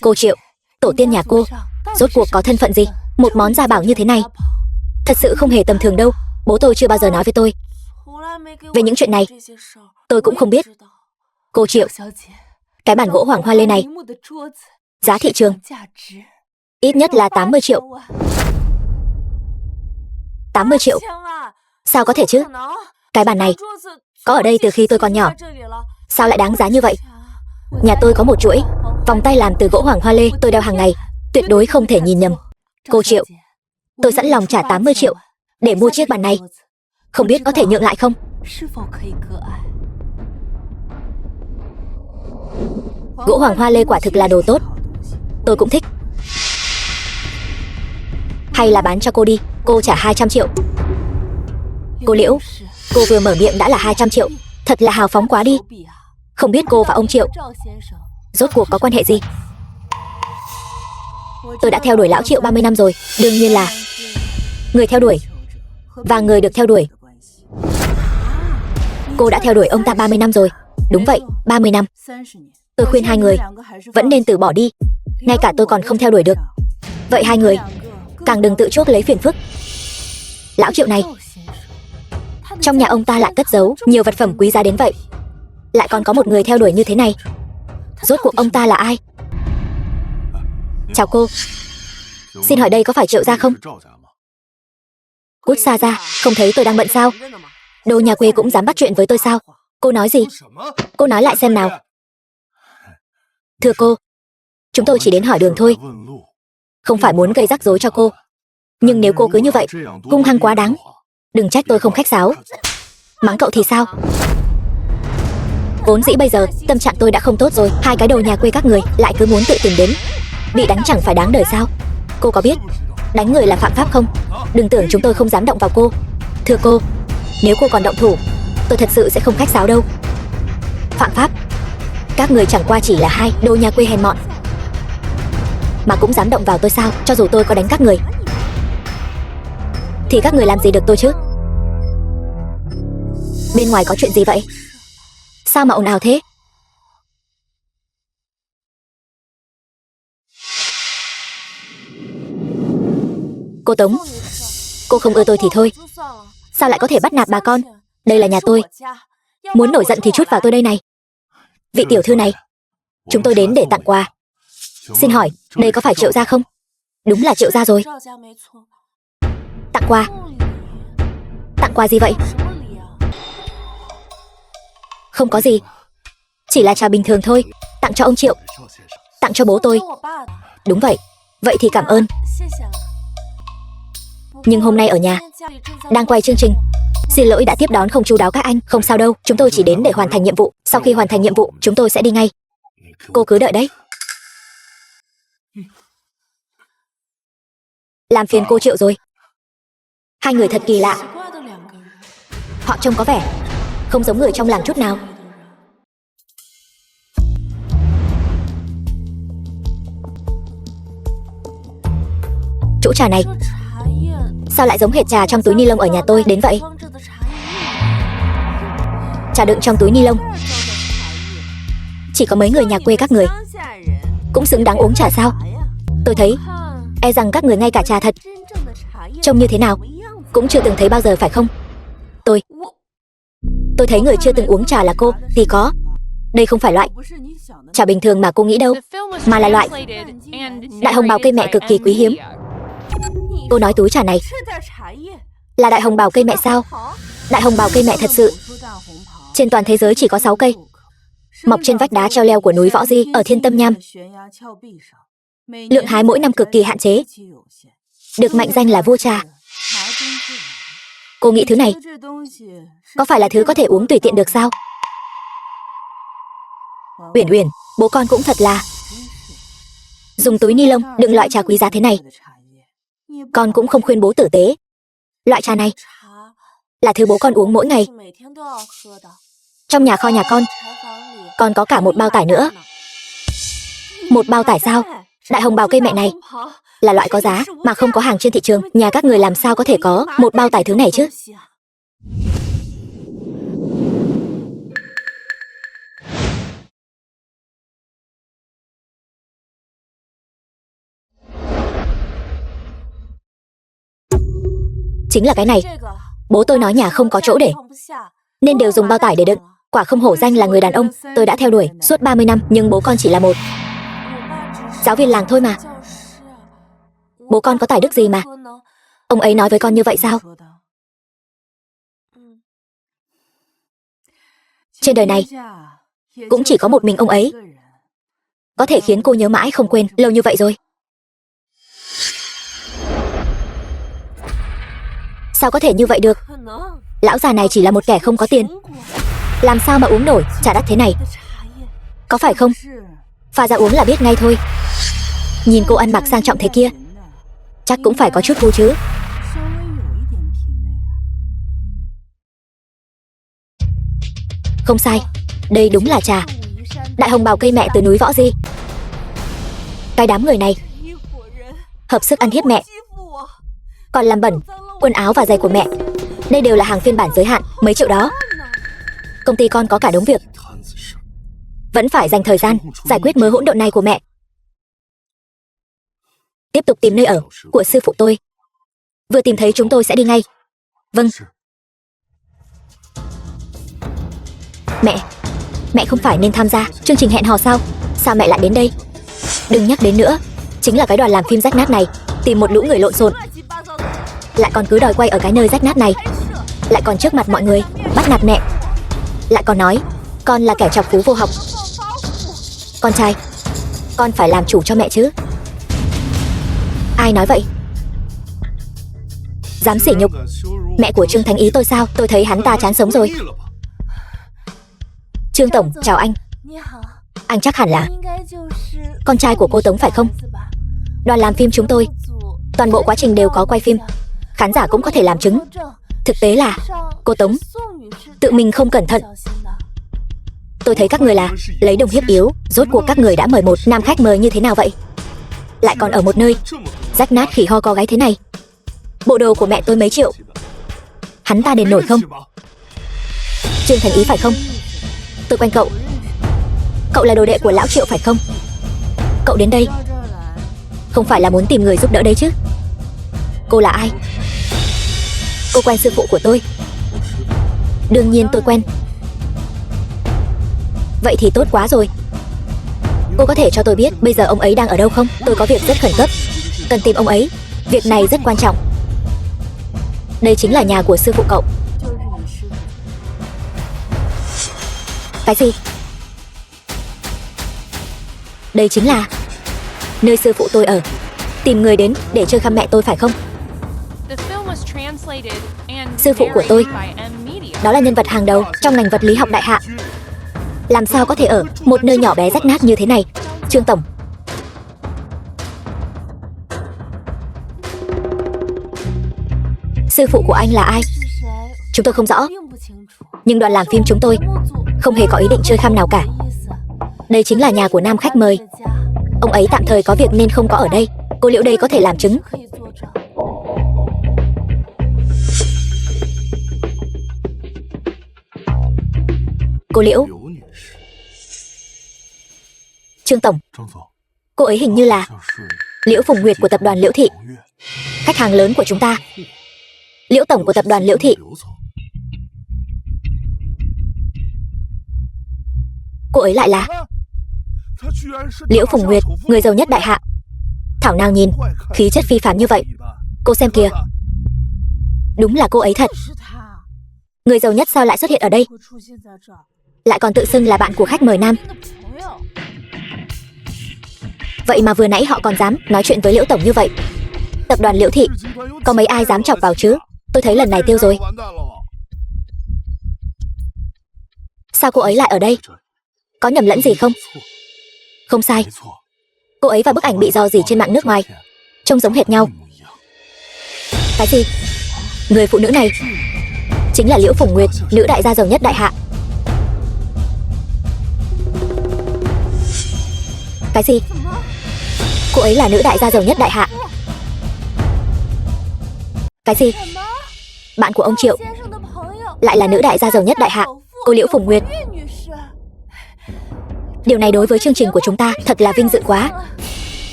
Cô Triệu, tổ tiên nhà cô rốt cuộc có thân phận gì? Một món gia bảo như thế này thật sự không hề tầm thường đâu. Bố tôi chưa bao giờ nói với tôi về những chuyện này. Tôi cũng không biết. Cô Triệu, cái bàn gỗ hoàng hoa lê này giá thị trường ít nhất là 80 triệu. 80 triệu? Sao có thể chứ? Cái bàn này có ở đây từ khi tôi còn nhỏ. Sao lại đáng giá như vậy? Nhà tôi có một chuỗi vòng tay làm từ gỗ hoàng hoa lê, tôi đeo hàng ngày, tuyệt đối không thể nhìn nhầm. Cô Triệu, tôi sẵn lòng trả 80 triệu để mua chiếc bàn này. Không biết có thể nhượng lại không? Gỗ hoàng hoa lê quả thực là đồ tốt. Tôi cũng thích. Hay là bán cho cô đi, cô trả 200 triệu. Cô Liễu, cô vừa mở miệng đã là 200 triệu. Thật là hào phóng quá đi. Không biết cô và ông Triệu rốt cuộc có quan hệ gì? Tôi đã theo đuổi lão Triệu 30 năm rồi. Đương nhiên là người theo đuổi và người được theo đuổi. Cô đã theo đuổi ông ta 30 năm rồi. Đúng vậy, 30 năm. Tôi khuyên hai người vẫn nên từ bỏ đi. Ngay cả tôi còn không theo đuổi được. Vậy hai người càng đừng tự chuốc lấy phiền phức. Lão Triệu này, trong nhà ông ta lại cất giấu nhiều vật phẩm quý giá đến vậy. Lại còn có một người theo đuổi như thế này. Rốt cuộc ông ta là ai? Chào cô. Xin hỏi đây có phải Triệu gia không? Cút xa ra, không thấy tôi đang bận sao? Đồ nhà quê cũng dám bắt chuyện với tôi sao? Cô nói gì? Cô nói lại xem nào. Thưa cô, chúng tôi chỉ đến hỏi đường thôi, không phải muốn gây rắc rối cho cô. Nhưng nếu cô cứ như vậy, hung hăng quá đáng. Đừng trách tôi không khách sáo. Mắng cậu thì sao? Vốn dĩ bây giờ tâm trạng tôi đã không tốt rồi. Hai cái đồ nhà quê các người lại cứ muốn tự tìm đến. Bị đánh chẳng phải đáng đời sao? Cô có biết đánh người là phạm pháp không? Đừng tưởng chúng tôi không dám động vào cô. Thưa cô, nếu cô còn động thủ, tôi thật sự sẽ không khách sáo đâu. Phạm pháp. Các người chẳng qua chỉ là hai đô nhà quê hèn mọn mà cũng dám động vào tôi sao? Cho dù tôi có đánh các người thì các người làm gì được tôi chứ? Bên ngoài có chuyện gì vậy? Sao mà ồn ào thế? Cô Tống, cô không ưa tôi thì thôi, sao lại có thể bắt nạt bà con? Đây là nhà tôi, muốn nổi giận thì trút vào tôi đây này. Vị tiểu thư này, chúng tôi đến để tặng quà. Xin hỏi, đây có phải Triệu gia không? Đúng là Triệu gia rồi. Tặng quà? Tặng quà gì vậy? Không có gì, chỉ là trà bình thường thôi. Tặng cho ông Triệu. Tặng cho bố tôi. Đúng vậy. Vậy thì cảm ơn. Nhưng hôm nay ở nhà đang quay chương trình, xin lỗi đã tiếp đón không chu đáo các anh. Không sao đâu, chúng tôi chỉ đến để hoàn thành nhiệm vụ. Sau khi hoàn thành nhiệm vụ, chúng tôi sẽ đi ngay. Cô cứ đợi đấy. Làm phiền cô Triệu rồi. Hai người thật kỳ lạ. Họ trông có vẻ không giống người trong làng chút nào. Chỗ trà này sao lại giống hệt trà trong túi ni lông ở nhà tôi đến vậy? Trà đựng trong túi ni lông. Chỉ có mấy người nhà quê các người cũng xứng đáng uống trà sao? Tôi thấy e rằng các người ngay cả trà thật trông như thế nào cũng chưa từng thấy bao giờ phải không? Tôi thấy người chưa từng uống trà là cô thì có. Đây không phải loại trà bình thường mà cô nghĩ đâu, mà là loại đại hồng bào cây mẹ cực kỳ quý hiếm. Cô nói túi trà này là đại hồng bào cây mẹ sao? Đại hồng bào cây mẹ thật sự trên toàn thế giới chỉ có 6 cây, mọc trên vách đá treo leo của núi Võ Di ở Thiên Tâm Nham. Lượng hái mỗi năm cực kỳ hạn chế, được mệnh danh là vua trà. Cô nghĩ thứ này có phải là thứ có thể uống tùy tiện được sao? Uyển Uyển, bố con cũng thật là dùng túi ni lông đựng loại trà quý giá thế này. Con cũng không khuyên bố tử tế. Loại trà này là thứ bố con uống mỗi ngày. Trong nhà kho nhà con còn có cả một bao tải nữa. Một bao tải sao? Đại hồng bào cây mẹ này là loại có giá mà không có hàng trên thị trường. Nhà các người làm sao có thể có một bao tải thứ này chứ? Chính là cái này. Bố tôi nói nhà không có chỗ để nên đều dùng bao tải để đựng. Quả không hổ danh là người đàn ông tôi đã theo đuổi suốt 30 năm. Nhưng bố con chỉ là một giáo viên làng thôi mà. Bố con có tài đức gì mà ông ấy nói với con như vậy sao? Trên đời này cũng chỉ có một mình ông ấy có thể khiến cô nhớ mãi không quên lâu như vậy rồi. Sao có thể như vậy được? Lão già này chỉ là một kẻ không có tiền, làm sao mà uống nổi trà đắt thế này? Có phải không? Pha ra uống là biết ngay thôi. Nhìn cô ăn mặc sang trọng thế kia, chắc cũng phải có chút gu chứ. Không sai, đây đúng là trà đại hồng bào cây mẹ từ núi Võ Di. Cái đám người này hợp sức ăn hiếp mẹ, còn làm bẩn quần áo và giày của mẹ. Đây đều là hàng phiên bản giới hạn, mấy triệu đó. Công ty con có cả đống việc, vẫn phải dành thời gian giải quyết mớ hỗn độn này của mẹ. Tiếp tục tìm nơi ở của sư phụ tôi. Vừa tìm thấy chúng tôi sẽ đi ngay. Vâng. Mẹ không phải nên tham gia chương trình hẹn hò sao? Sao mẹ lại đến đây? Đừng nhắc đến nữa. Chính là cái đoàn làm phim rách nát này tìm một lũ người lộn xộn, lại còn cứ đòi quay ở cái nơi rách nát này, lại còn trước mặt mọi người bắt nạt mẹ, lại còn nói con là kẻ chọc phú vô học. Con trai, con phải làm chủ cho mẹ chứ. Ai nói vậy? Dám sỉ nhục mẹ của Trương Thánh Ý tôi sao? Tôi thấy hắn ta chán sống rồi. Trương tổng, chào anh. Anh chắc hẳn là con trai của cô Tống phải không? Đoàn làm phim chúng tôi toàn bộ quá trình đều có quay phim, khán giả cũng có thể làm chứng. Thực tế là cô Tống tự mình không cẩn thận Tôi thấy các người là lấy đồng hiếp yếu. Rốt cuộc các người đã mời một nam khách mời như thế nào vậy? Lại còn ở một nơi rách nát khỉ ho có gáy thế này. Bộ đồ của mẹ tôi mấy triệu, hắn ta đền nổi không? Trương Thành Ý phải không? Tôi quen cậu. Cậu là đồ đệ của lão Triệu phải không? Cậu đến đây không phải là muốn tìm người giúp đỡ đấy chứ? Cô là ai? Cô quen sư phụ của tôi. Đương nhiên tôi quen. Vậy thì tốt quá rồi. Cô có thể cho tôi biết bây giờ ông ấy đang ở đâu không? Tôi có việc rất khẩn cấp, cần tìm ông ấy. Việc này rất quan trọng. Đây chính là nhà của sư phụ cậu. Cái gì? Đây chính là nơi sư phụ tôi ở. Tìm người đến để chơi khăm mẹ tôi phải không? Sư phụ của tôi, đó là nhân vật hàng đầu trong ngành vật lý học đại hạ. Làm sao có thể ở một nơi nhỏ bé rách nát như thế này? Trương tổng, sư phụ của anh là ai? Chúng tôi không rõ, nhưng đoàn làm phim chúng tôi không hề có ý định chơi khăm nào cả. Đây chính là nhà của nam khách mời. Ông ấy tạm thời có việc nên không có ở đây. Cô Liễu đây có thể làm chứng. Cô Liễu. Trương tổng, cô ấy hình như là Liễu Phùng Nguyệt của tập đoàn Liễu Thị, khách hàng lớn của chúng ta. Liễu tổng của tập đoàn Liễu Thị. Cô ấy lại là Liễu Phùng Nguyệt, người giàu nhất đại hạ. Thảo nào nhìn khí chất phi phàm như vậy. Cô xem kìa, đúng là cô ấy thật. Người giàu nhất sao lại xuất hiện ở đây? Lại còn tự xưng là bạn của khách mời nam. Vậy mà vừa nãy họ còn dám nói chuyện với Liễu tổng như vậy. Tập đoàn Liễu Thị có mấy ai dám chọc vào chứ? Tôi thấy lần này tiêu rồi. Sao cô ấy lại ở đây? Có nhầm lẫn gì không? Không sai, cô ấy và bức ảnh bị rò rỉ trên mạng nước ngoài trông giống hệt nhau. Cái gì? Người phụ nữ này chính là Liễu Phùng Nguyệt, nữ đại gia giàu nhất đại hạ. Cái gì? Cô ấy là nữ đại gia giàu nhất đại hạ. Cái gì? Bạn của ông Triệu lại là nữ đại gia giàu nhất đại hạ, cô Liễu Phùng Nguyệt. Điều này đối với chương trình của chúng ta thật là vinh dự quá.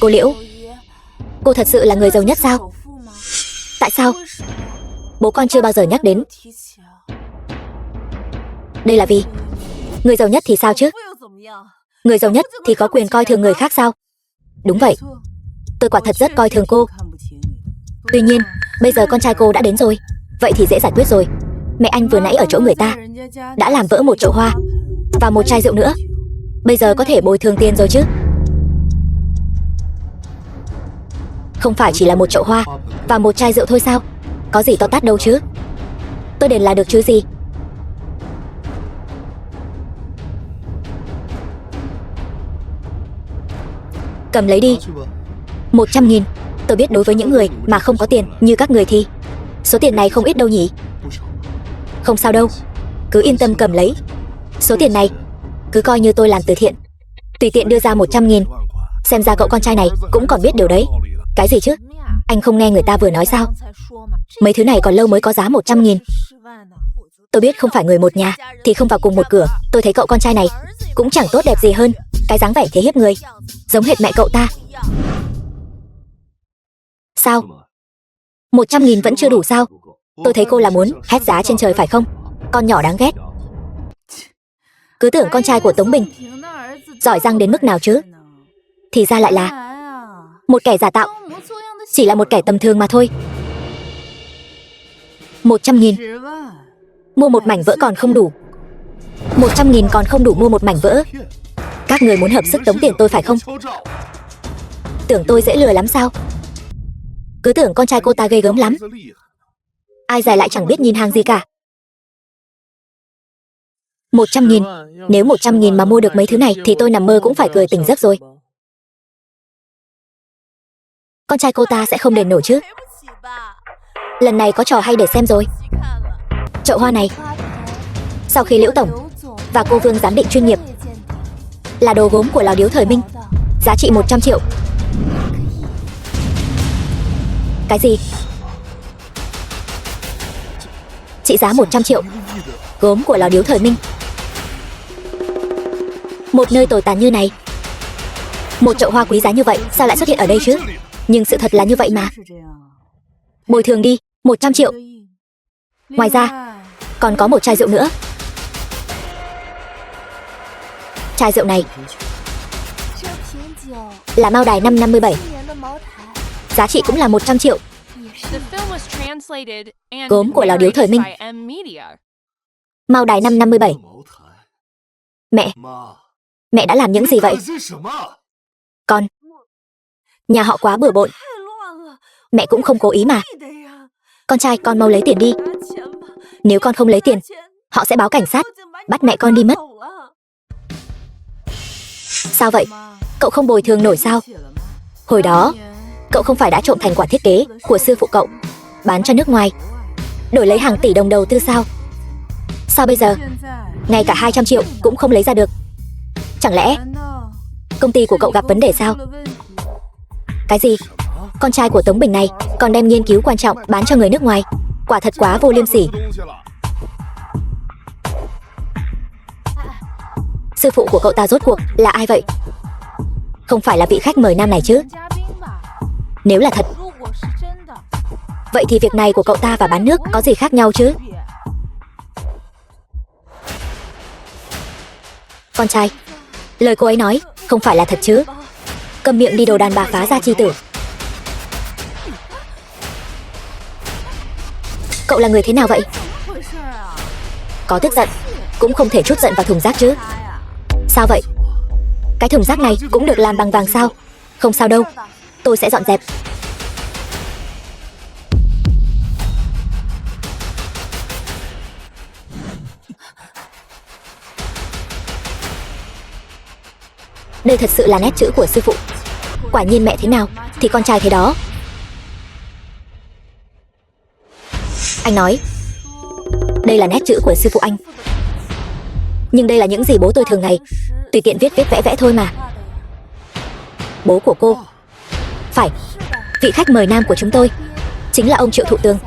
Cô Liễu, cô thật sự là người giàu nhất sao? Tại sao bố con chưa bao giờ nhắc đến? Đây là vì người giàu nhất thì sao chứ? Người giàu nhất thì có quyền coi thường người khác sao? Đúng vậy, tôi quả thật rất coi thường cô. Tuy nhiên, bây giờ con trai cô đã đến rồi, vậy thì dễ giải quyết rồi. Mẹ anh vừa nãy ở chỗ người ta đã làm vỡ một chậu hoa và một chai rượu nữa. Bây giờ có thể bồi thường tiền rồi chứ? Không phải chỉ là một chậu hoa và một chai rượu thôi sao? Có gì to tát đâu chứ? Tôi đền là được chứ gì? Cầm lấy đi. 100.000. Tôi biết đối với những người mà không có tiền như các người thì số tiền này không ít đâu nhỉ? Không sao đâu, cứ yên tâm cầm lấy. Số tiền này cứ coi như tôi làm từ thiện, tùy tiện đưa ra 100.000. Xem ra cậu con trai này cũng còn biết điều đấy. Cái gì chứ? Anh không nghe người ta vừa nói sao? Mấy thứ này còn lâu mới có giá 100.000. Tôi biết không phải người một nhà thì không vào cùng một cửa. Tôi thấy cậu con trai này cũng chẳng tốt đẹp gì hơn. Cái dáng vẻ thế hiếp người, giống hệt mẹ cậu ta. Sao? 100.000 vẫn chưa đủ sao? Tôi thấy cô là muốn hét giá trên trời phải không? Con nhỏ đáng ghét. Cứ tưởng con trai của Tống Bình giỏi giang đến mức nào chứ? Thì ra lại là một kẻ giả tạo, chỉ là một kẻ tầm thường mà thôi. 100.000 mua một mảnh vỡ còn không đủ. 100.000 còn không đủ mua một mảnh vỡ. Các người muốn hợp sức tống tiền tôi phải không? Tưởng tôi dễ lừa lắm sao? Cứ tưởng con trai cô ta ghê gớm lắm. Ai dè lại chẳng biết nhìn hàng gì cả. 100.000. Nếu 100.000 mà mua được mấy thứ này thì tôi nằm mơ cũng phải cười tỉnh giấc rồi. Con trai cô ta sẽ không đền nổi chứ? Lần này có trò hay để xem rồi. Chậu hoa này sau khi Liễu tổng và cô Vương giám định chuyên nghiệp. Là đồ gốm của Lò Điếu thời Minh, giá trị 100 triệu. Cái gì? Trị giá 100 triệu. Gốm của Lò Điếu thời Minh. Một nơi tồi tàn như này, một chậu hoa quý giá như vậy sao lại xuất hiện ở đây chứ? Nhưng sự thật là như vậy mà. Bồi thường đi, 100 triệu. Ngoài ra, còn có một chai rượu nữa. Chai rượu này là Mao Đài năm 57. Giá trị cũng là 100 triệu. Gốm của Lò Điếu thời Minh. Mao Đài năm 57. Mẹ đã làm những gì vậy? Con, nhà họ quá bừa bộn. Mẹ cũng không cố ý mà. Con trai, con mau lấy tiền đi. Nếu con không lấy tiền, họ sẽ báo cảnh sát, bắt mẹ con đi mất. Sao vậy? Cậu không bồi thường nổi sao? Hồi đó, cậu không phải đã trộm thành quả thiết kế của sư phụ cậu, bán cho nước ngoài, đổi lấy hàng tỷ đồng đầu tư sao? Sao bây giờ, ngay cả 200 triệu cũng không lấy ra được? Chẳng lẽ công ty của cậu gặp vấn đề sao? Cái gì? Con trai của Tống Bình này còn đem nghiên cứu quan trọng bán cho người nước ngoài. Quả thật quá vô liêm sỉ. Sư phụ của cậu ta rốt cuộc là ai vậy? Không phải là vị khách mời nam này chứ? Nếu là thật, vậy thì việc này của cậu ta và bán nước có gì khác nhau chứ? Con trai, lời cô ấy nói không phải là thật chứ? Câm miệng đi đồ đàn bà phá gia chi tử. Cậu là người thế nào vậy? Có tức giận cũng không thể trút giận vào thùng rác chứ? Sao vậy? Cái thùng rác này cũng được làm bằng vàng sao? Không sao đâu, tôi sẽ dọn dẹp. Đây thật sự là nét chữ của sư phụ. Quả nhiên mẹ thế nào thì con trai thế đó. Anh nói đây là nét chữ của sư phụ anh, nhưng đây là những gì bố tôi thường ngày tùy tiện viết vẽ vẽ thôi mà. Bố của cô, phải, vị khách mời nam của chúng tôi chính là ông Triệu Thụ Tường.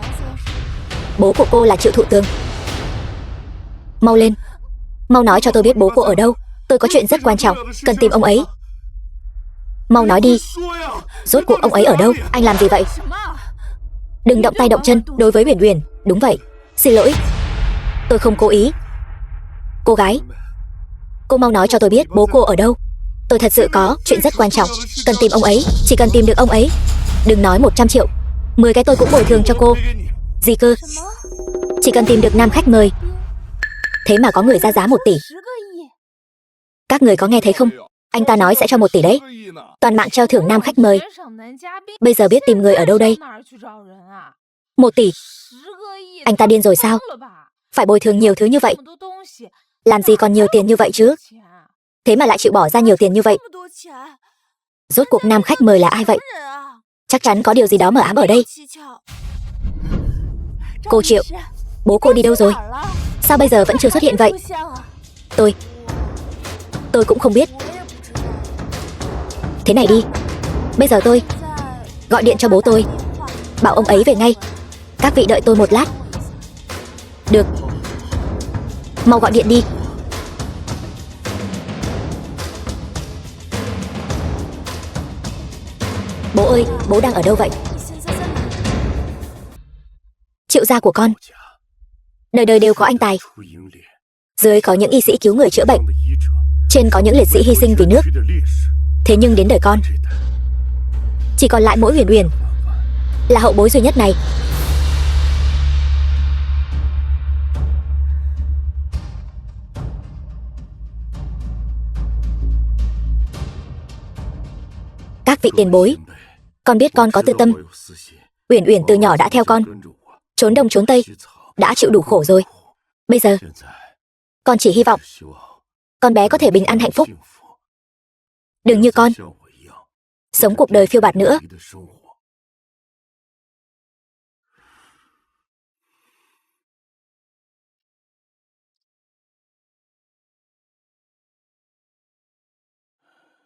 Bố của cô là Triệu Thụ Tường. Mau lên, mau nói cho tôi biết bố cô ở đâu. Tôi có chuyện rất quan trọng cần tìm ông ấy. Mau nói đi, rốt cuộc ông ấy ở đâu? Anh làm gì vậy? Đừng động tay động chân đối với Uyển Uyển. Đúng vậy, xin lỗi, tôi không cố ý. Cô gái, cô mau nói cho tôi biết bố cô ở đâu. Tôi thật sự có chuyện rất quan trọng cần tìm ông ấy. Chỉ cần tìm được ông ấy, đừng nói 100 triệu, 10 cái tôi cũng bồi thường cho cô. Gì cơ? Chỉ cần tìm được nam khách mời, thế mà có người ra giá 1 tỷ. Các người có nghe thấy không? Anh ta nói sẽ cho 1 tỷ đấy. Toàn mạng treo thưởng nam khách mời. Bây giờ biết tìm người ở đâu đây? 1 tỷ. Anh ta điên rồi sao? Phải bồi thường nhiều thứ như vậy. Làm gì còn nhiều tiền như vậy chứ? Thế mà lại chịu bỏ ra nhiều tiền như vậy. Rốt cuộc nam khách mời là ai vậy? Chắc chắn có điều gì đó mờ ám ở đây. Cô Triệu, bố cô đi đâu rồi? Sao bây giờ vẫn chưa xuất hiện vậy? Tôi cũng không biết. Thế này đi, bây giờ tôi gọi điện cho bố tôi, bảo ông ấy về ngay. Các vị đợi tôi một lát. Được, mau gọi điện đi. Bố ơi, bố đang ở đâu vậy? Triệu gia của con đời đời đều có anh tài. Dưới có những y sĩ cứu người chữa bệnh, trên có những liệt sĩ hy sinh vì nước. Thế nhưng đến đời con, chỉ còn lại mỗi Uyển Uyển là hậu bối duy nhất này. Các vị tiền bối, con biết con có tư tâm. Uyển Uyển từ nhỏ đã theo con, trốn đông trốn tây, đã chịu đủ khổ rồi. Bây giờ, con chỉ hy vọng con bé có thể bình an hạnh phúc, đừng như con sống cuộc đời phiêu bạt nữa.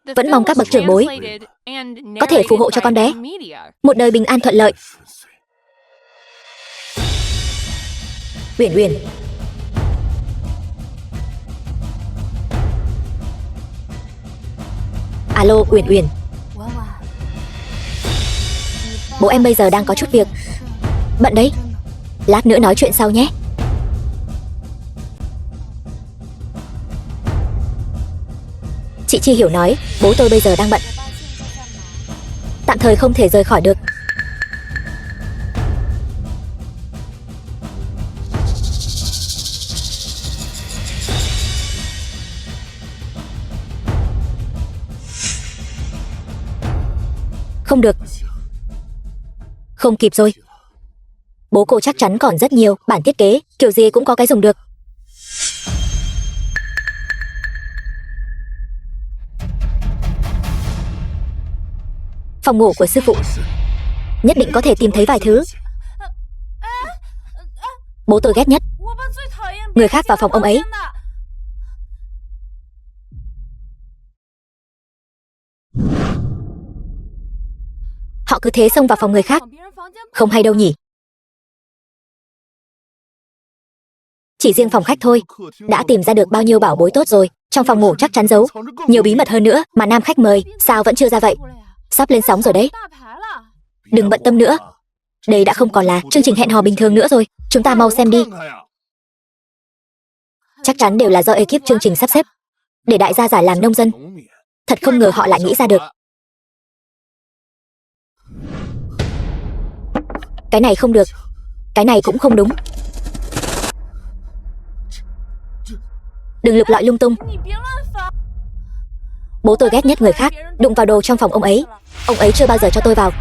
Vẫn mong các bậc trưởng bối có thể phù hộ cho con bé một đời bình an thuận lợi. Uyển Uyển. Alo Uyển Uyển. Bố em bây giờ đang có chút việc, bận đấy. Lát nữa nói chuyện sau nhé. Chị Chi hiểu nói, bố tôi bây giờ đang bận, tạm thời không thể rời khỏi được. Không được, không kịp rồi. Bố cô chắc chắn còn rất nhiều bản thiết kế, kiểu gì cũng có cái dùng được. Phòng ngủ của sư phụ nhất định có thể tìm thấy vài thứ. Bố tôi ghét nhất người khác vào phòng ông ấy. Họ cứ thế xông vào phòng người khác, không hay đâu nhỉ. Chỉ riêng phòng khách thôi đã tìm ra được bao nhiêu bảo bối tốt rồi. Trong phòng ngủ chắc chắn giấu nhiều bí mật hơn nữa. Mà nam khách mời sao vẫn chưa ra vậy? Sắp lên sóng rồi đấy. Đừng bận tâm nữa, đây đã không còn là chương trình hẹn hò bình thường nữa rồi. Chúng ta mau xem đi. Chắc chắn đều là do ekip chương trình sắp xếp để đại gia giả làm nông dân. Thật không ngờ họ lại nghĩ ra được. Cái này không được, cái này cũng không đúng. Đừng lục lọi lung tung. Bố tôi ghét nhất người khác đụng vào đồ trong phòng ông ấy. Ông ấy chưa bao giờ cho tôi vào.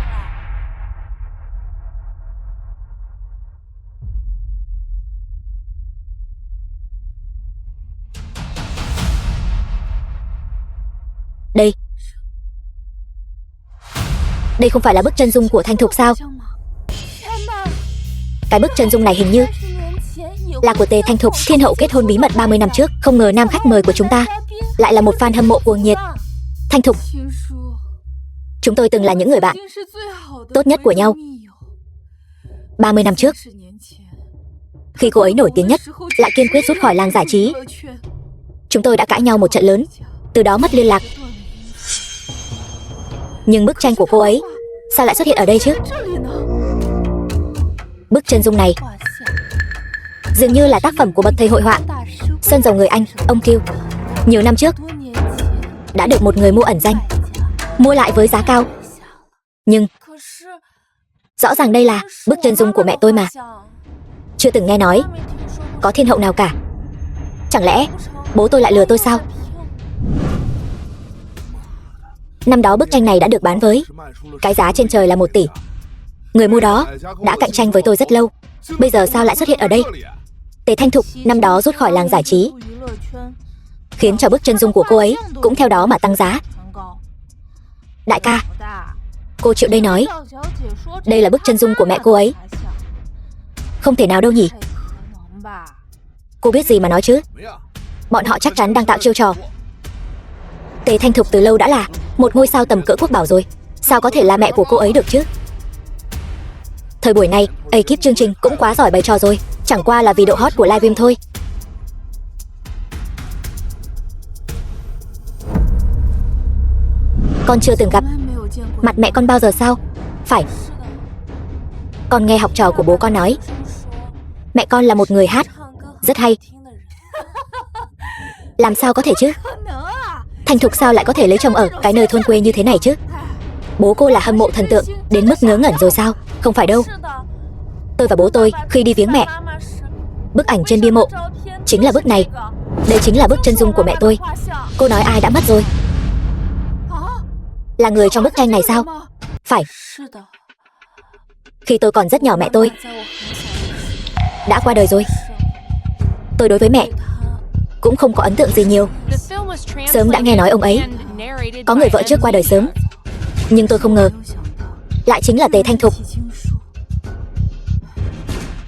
Đây không phải là bức chân dung của Thanh Thục sao? Cái bức chân dung này hình như là của Tề Thanh Thục, thiên hậu kết hôn bí mật 30 năm trước. Không ngờ nam khách mời của chúng ta lại là một fan hâm mộ cuồng nhiệt. Thanh Thục, chúng tôi từng là những người bạn tốt nhất của nhau. 30 năm trước, khi cô ấy nổi tiếng nhất, lại kiên quyết rút khỏi làng giải trí, chúng tôi đã cãi nhau một trận lớn, từ đó mất liên lạc. Nhưng bức tranh của cô ấy sao lại xuất hiện ở đây chứ? Bức chân dung này dường như là tác phẩm của bậc thầy hội họa sơn dầu người Anh, ông Kiêu. Nhiều năm trước đã được một người mua ẩn danh mua lại với giá cao. Nhưng rõ ràng đây là bức chân dung của mẹ tôi mà. Chưa từng nghe nói có thiên hậu nào cả. Chẳng lẽ bố tôi lại lừa tôi sao? Năm đó bức tranh này đã được bán với cái giá trên trời là 1 tỷ. Người mua đó đã cạnh tranh với tôi rất lâu. Bây giờ sao lại xuất hiện ở đây? Tề Thanh Thục năm đó rút khỏi làng giải trí, khiến cho bức chân dung của cô ấy cũng theo đó mà tăng giá. Đại ca, cô Triệu đây nói đây là bức chân dung của mẹ cô ấy. Không thể nào đâu nhỉ? Cô biết gì mà nói chứ? Bọn họ chắc chắn đang tạo chiêu trò. Tề Thanh Thục từ lâu đã là một ngôi sao tầm cỡ quốc bảo rồi, sao có thể là mẹ của cô ấy được chứ? Thời buổi này, ekip chương trình cũng quá giỏi bày trò rồi, chẳng qua là vì độ hot của livestream thôi. Con chưa từng gặp mặt mẹ con bao giờ sao? Phải. Con nghe học trò của bố con nói, mẹ con là một người hát rất hay. Làm sao có thể chứ? Thanh Thục sao lại có thể lấy chồng ở cái nơi thôn quê như thế này chứ? Bố cô là hâm mộ thần tượng đến mức ngớ ngẩn rồi sao? Không phải đâu. Tôi và bố tôi khi đi viếng mẹ, bức ảnh trên bia mộ chính là bức này. Đây chính là bức chân dung của mẹ tôi. Cô nói ai đã mất rồi? Là người trong bức tranh này sao? Phải. Khi tôi còn rất nhỏ mẹ tôi đã qua đời rồi. Tôi đối với mẹ cũng không có ấn tượng gì nhiều. Sớm đã nghe nói ông ấy có người vợ trước qua đời sớm, nhưng tôi không ngờ lại chính là Tề Thanh Thục.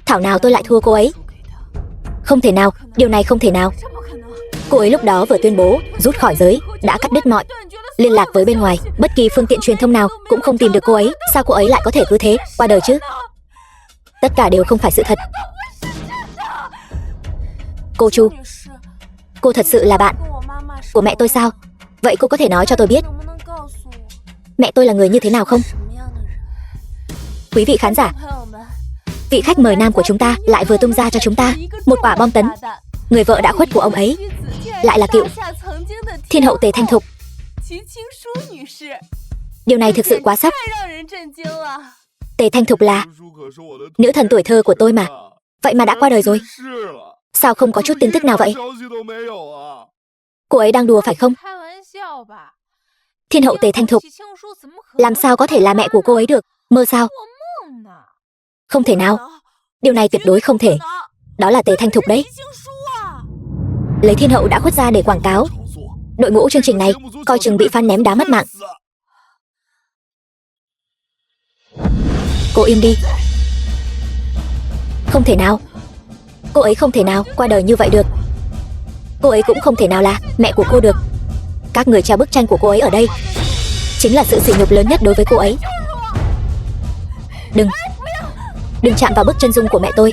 Thảo nào tôi lại thua cô ấy. Không thể nào, điều này không thể nào. Cô ấy lúc đó vừa tuyên bố rút khỏi giới, đã cắt đứt mọi liên lạc với bên ngoài, bất kỳ phương tiện truyền thông nào cũng không tìm được cô ấy. Sao cô ấy lại có thể cứ thế qua đời chứ? Tất cả đều không phải sự thật. Cô Chu, cô thật sự là bạn của mẹ tôi sao? Vậy cô có thể nói cho tôi biết mẹ tôi là người như thế nào không? Quý vị khán giả, vị khách mời nam của chúng ta lại vừa tung ra cho chúng ta một quả bom tấn. Người vợ đã khuất của ông ấy lại là cựu thiên hậu Tề Thanh Thục. Điều này thực sự quá sốc. Tề Thanh Thục là nữ thần tuổi thơ của tôi mà. Vậy mà đã qua đời rồi. Sao không có chút tin tức nào vậy? Cô ấy đang đùa phải không? Thiên hậu Tề Thanh Thục làm sao có thể là mẹ của cô ấy được? Mơ sao? Không thể nào. Điều này tuyệt đối không thể. Đó là Tề Thanh Thục đấy. Lấy thiên hậu đã khuất ra để quảng cáo. Đội ngũ chương trình này coi chừng bị fan ném đá mất mạng. Cô im đi. Không thể nào. Cô ấy không thể nào qua đời như vậy được. Cô ấy cũng không thể nào là mẹ của cô được. Các người treo bức tranh của cô ấy ở đây chính là sự sỉ nhục lớn nhất đối với cô ấy. Đừng chạm vào bức chân dung của mẹ tôi.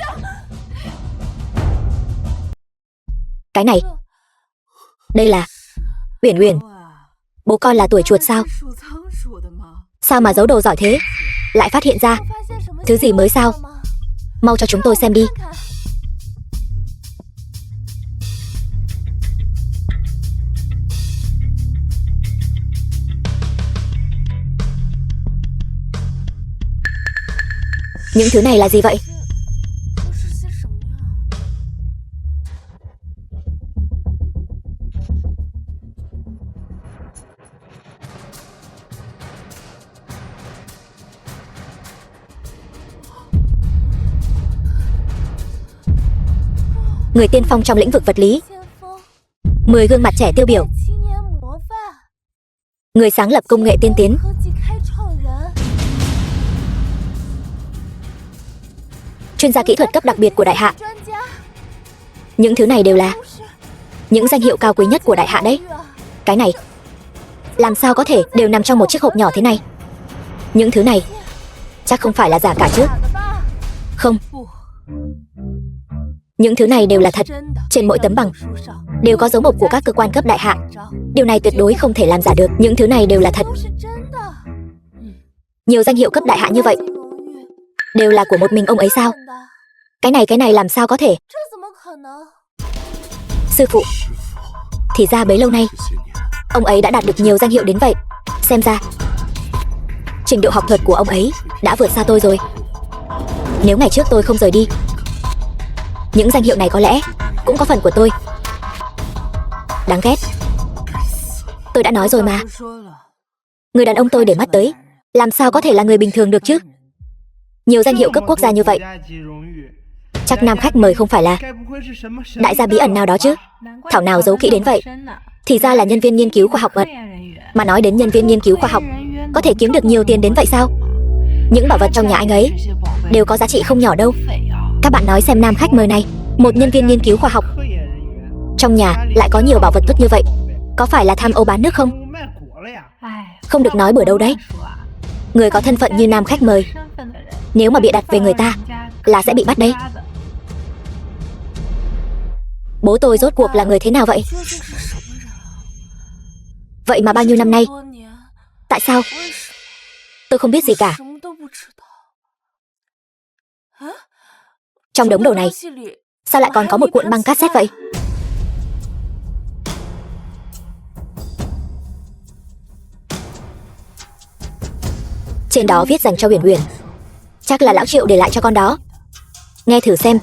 Cái này, đây là Uyển Uyển. Bố con là tuổi chuột sao? Sao mà giấu đồ giỏi thế? Lại phát hiện ra thứ gì mới sao? Mau cho chúng tôi xem đi. Những thứ này là gì vậy? Người tiên phong trong lĩnh vực vật lý, 10 gương mặt trẻ tiêu biểu, người sáng lập công nghệ tiên tiến, chuyên gia kỹ thuật cấp đặc biệt của Đại Hạ. Những thứ này đều là những danh hiệu cao quý nhất của Đại Hạ đấy. Cái này làm sao có thể đều nằm trong một chiếc hộp nhỏ thế này? Những thứ này chắc không phải là giả cả chứ? Không, những thứ này đều là thật. Trên mỗi tấm bằng đều có dấu mộc của các cơ quan cấp Đại Hạ. Điều này tuyệt đối không thể làm giả được. Những thứ này đều là thật. Nhiều danh hiệu cấp Đại Hạ như vậy đều là của một mình ông ấy sao? Cái này làm sao có thể? Sư phụ, thì ra bấy lâu nay ông ấy đã đạt được nhiều danh hiệu đến vậy. Xem ra trình độ học thuật của ông ấy đã vượt xa tôi rồi. Nếu ngày trước tôi không rời đi, những danh hiệu này có lẽ cũng có phần của tôi. Đáng ghét. Tôi đã nói rồi mà. Người đàn ông tôi để mắt tới làm sao có thể là người bình thường được chứ? Nhiều danh hiệu cấp quốc gia như vậy, chắc nam khách mời không phải là đại gia bí ẩn nào đó chứ? Thảo nào giấu kỹ đến vậy? Thì ra là nhân viên nghiên cứu khoa học vật. Mà nói đến nhân viên nghiên cứu khoa học, có thể kiếm được nhiều tiền đến vậy sao? Những bảo vật trong nhà anh ấy đều có giá trị không nhỏ đâu. Các bạn nói xem, nam khách mời này, một nhân viên nghiên cứu khoa học, trong nhà lại có nhiều bảo vật tốt như vậy, có phải là tham ô bán nước không? Không được nói bừa đâu đấy. Người có thân phận như nam khách mời, nếu mà bịa đặt về người ta là sẽ bị bắt đấy. Bố tôi rốt cuộc là người thế nào vậy? Vậy mà bao nhiêu năm nay, tại sao tôi không biết gì cả? Trong đống đồ này, sao lại còn có một cuộn băng cassette vậy? Trên đó viết dành cho Uyển Uyển. Chắc là lão Triệu để lại cho con đó. Nghe thử xem.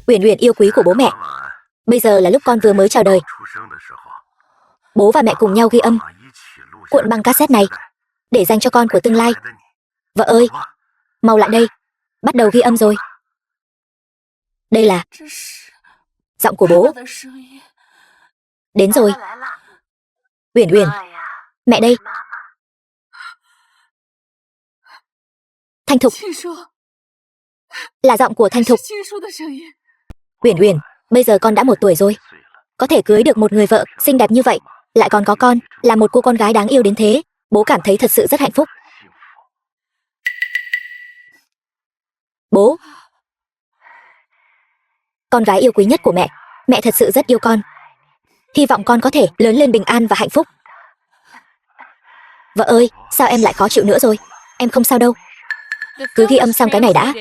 Uyển Uyển yêu quý của bố mẹ, bây giờ là lúc con vừa mới chào đời. Bố và mẹ cùng nhau ghi âm cuộn băng cassette này để dành cho con của tương lai. Vợ ơi, mau lại đây, bắt đầu ghi âm rồi. Đây là giọng của bố. Đến rồi. Uyển Uyển, mẹ đây. Thanh Thục. Là giọng của Thanh Thục. Uyển Uyển, bây giờ con đã 1 tuổi rồi. Có thể cưới được một người vợ xinh đẹp như vậy, lại còn có con, là một cô con gái đáng yêu đến thế. Bố cảm thấy thật sự rất hạnh phúc. Bố. Con gái yêu quý nhất của mẹ thật sự rất yêu con. Hy vọng con có thể lớn lên bình an và hạnh phúc. Vợ ơi, sao em lại khó chịu nữa rồi? Em không sao đâu. Cứ ghi âm xong cái này đã.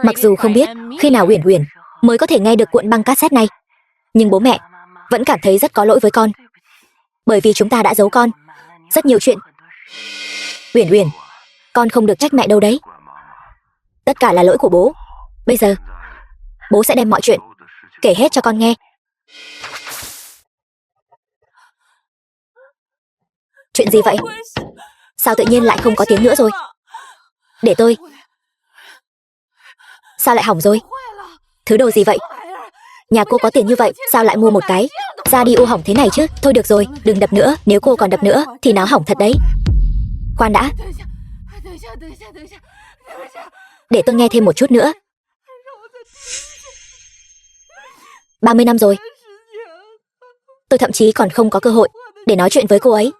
Mặc dù không biết khi nào Uyển Uyển mới có thể nghe được cuộn băng cassette này, nhưng bố mẹ vẫn cảm thấy rất có lỗi với con. Bởi vì chúng ta đã giấu con rất nhiều chuyện. Uyển Uyển, con không được trách mẹ đâu đấy. Tất cả là lỗi của bố. Bây giờ, bố sẽ đem mọi chuyện kể hết cho con nghe. Chuyện gì vậy? Sao tự nhiên lại không có tiếng nữa rồi? Để tôi. Sao lại hỏng rồi? Thứ đồ gì vậy? Nhà cô có tiền như vậy, sao lại mua một cái radio hỏng thế này chứ? Thôi được rồi, đừng đập nữa. Nếu cô còn đập nữa thì nó hỏng thật đấy. Khoan đã. Để tôi nghe thêm một chút nữa. 30 năm rồi. Tôi thậm chí còn không có cơ hội để nói chuyện với cô ấy.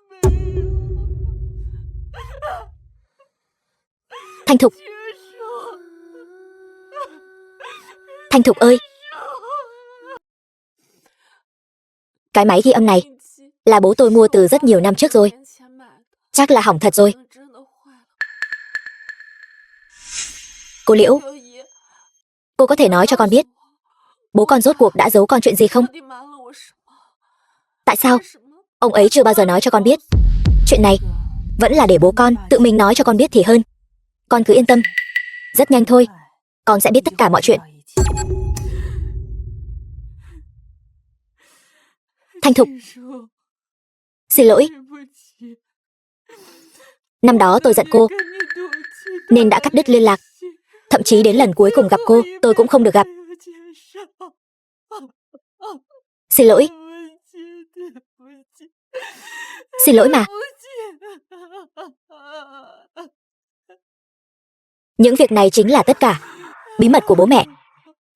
Thanh Thục. Thanh Thục ơi. Cái máy ghi âm này là bố tôi mua từ rất nhiều năm trước rồi. Chắc là hỏng thật rồi. Cô Liễu, cô có thể nói cho con biết bố con rốt cuộc đã giấu con chuyện gì không? Tại sao ông ấy chưa bao giờ nói cho con biết? Chuyện này vẫn là để bố con tự mình nói cho con biết thì hơn. Con cứ yên tâm, rất nhanh thôi, con sẽ biết tất cả mọi chuyện. Thanh Thục, xin lỗi. Năm đó tôi giận cô nên đã cắt đứt liên lạc. Thậm chí đến lần cuối cùng gặp cô, tôi cũng không được gặp. Xin lỗi. Xin lỗi mà. Những việc này chính là tất cả bí mật của bố mẹ.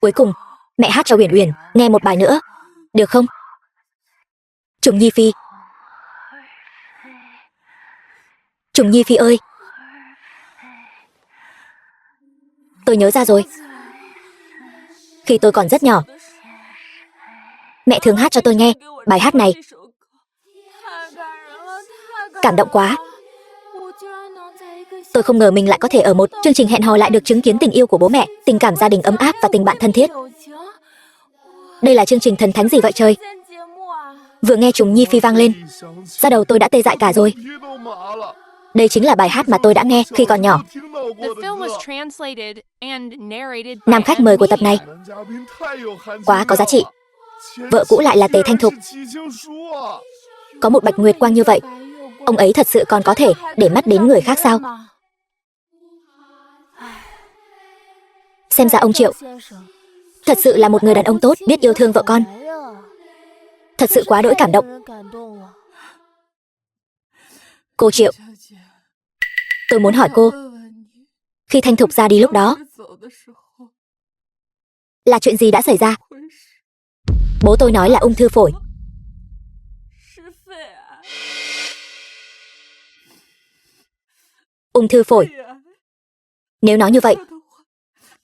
Cuối cùng, mẹ hát cho Uyển Uyển nghe một bài nữa, được không? Trùng Nhi Phi. Trùng Nhi Phi ơi. Tôi nhớ ra rồi. Khi tôi còn rất nhỏ, mẹ thường hát cho tôi nghe bài hát này. Cảm động quá. Tôi không ngờ mình lại có thể ở một chương trình hẹn hò lại được chứng kiến tình yêu của bố mẹ, tình cảm gia đình ấm áp và tình bạn thân thiết. Đây là chương trình thần thánh gì vậy trời? Vừa nghe Trùng Nhi Phi vang lên, da đầu tôi đã tê dại cả rồi. Đây chính là bài hát mà tôi đã nghe khi còn nhỏ. Nam khách mời của tập này quá có giá trị. Vợ cũ lại là Tề Thanh Thục. Có một bạch nguyệt quang như vậy, ông ấy thật sự còn có thể để mắt đến người khác sao? Xem ra ông Triệu thật sự là một người đàn ông tốt, biết yêu thương vợ con. Thật sự quá đỗi cảm động. Cô Triệu, tôi muốn hỏi cô, khi Thanh Thục ra đi lúc đó, là chuyện gì đã xảy ra? Bố tôi nói là ung thư phổi. Ung thư phổi. Nếu nói như vậy,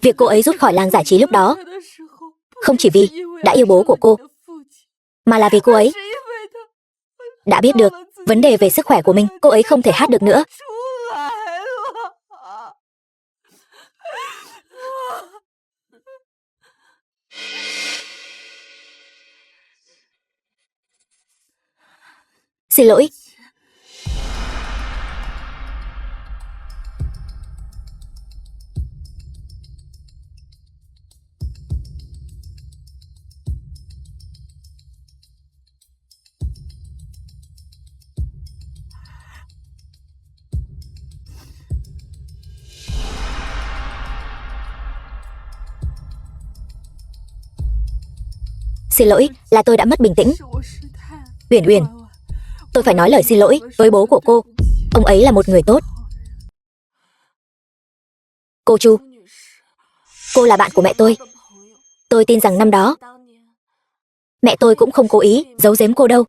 việc cô ấy rút khỏi làng giải trí lúc đó không chỉ vì đã yêu bố của cô, mà là vì cô ấy đã biết được vấn đề về sức khỏe của mình. Cô ấy không thể hát được nữa. Xin lỗi. Xin lỗi, là tôi đã mất bình tĩnh. Uyển Uyển, tôi phải nói lời xin lỗi với bố của cô. Ông ấy là một người tốt. Cô Chu, cô là bạn của mẹ tôi. Tôi tin rằng năm đó mẹ tôi cũng không cố ý giấu giếm cô đâu.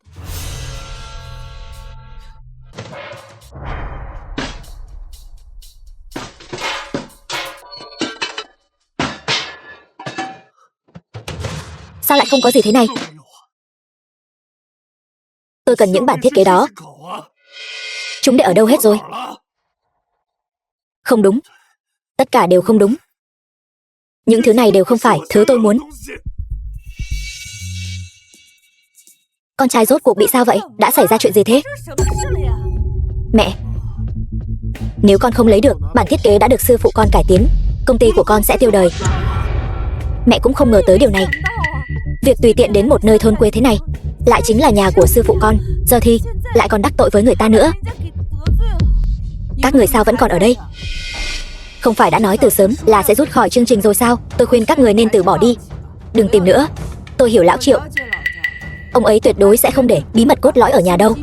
Sao lại không có gì thế này? Tôi cần những bản thiết kế đó. Chúng để ở đâu hết rồi? Không đúng. Tất cả đều không đúng. Những thứ này đều không phải thứ tôi muốn. Con trai rốt cuộc bị sao vậy? Đã xảy ra chuyện gì thế? Mẹ, nếu con không lấy được bản thiết kế đã được sư phụ con cải tiến, công ty của con sẽ tiêu đời. Mẹ cũng không ngờ tới điều này. Việc tùy tiện đến một nơi thôn quê thế này lại chính là nhà của sư phụ con. Giờ thì lại còn đắc tội với người ta nữa. Các người sao vẫn còn ở đây? Không phải đã nói từ sớm là sẽ rút khỏi chương trình rồi sao? Tôi khuyên các người nên từ bỏ đi. Đừng tìm nữa. Tôi hiểu lão Triệu. Ông ấy tuyệt đối sẽ không để bí mật cốt lõi ở nhà đâu.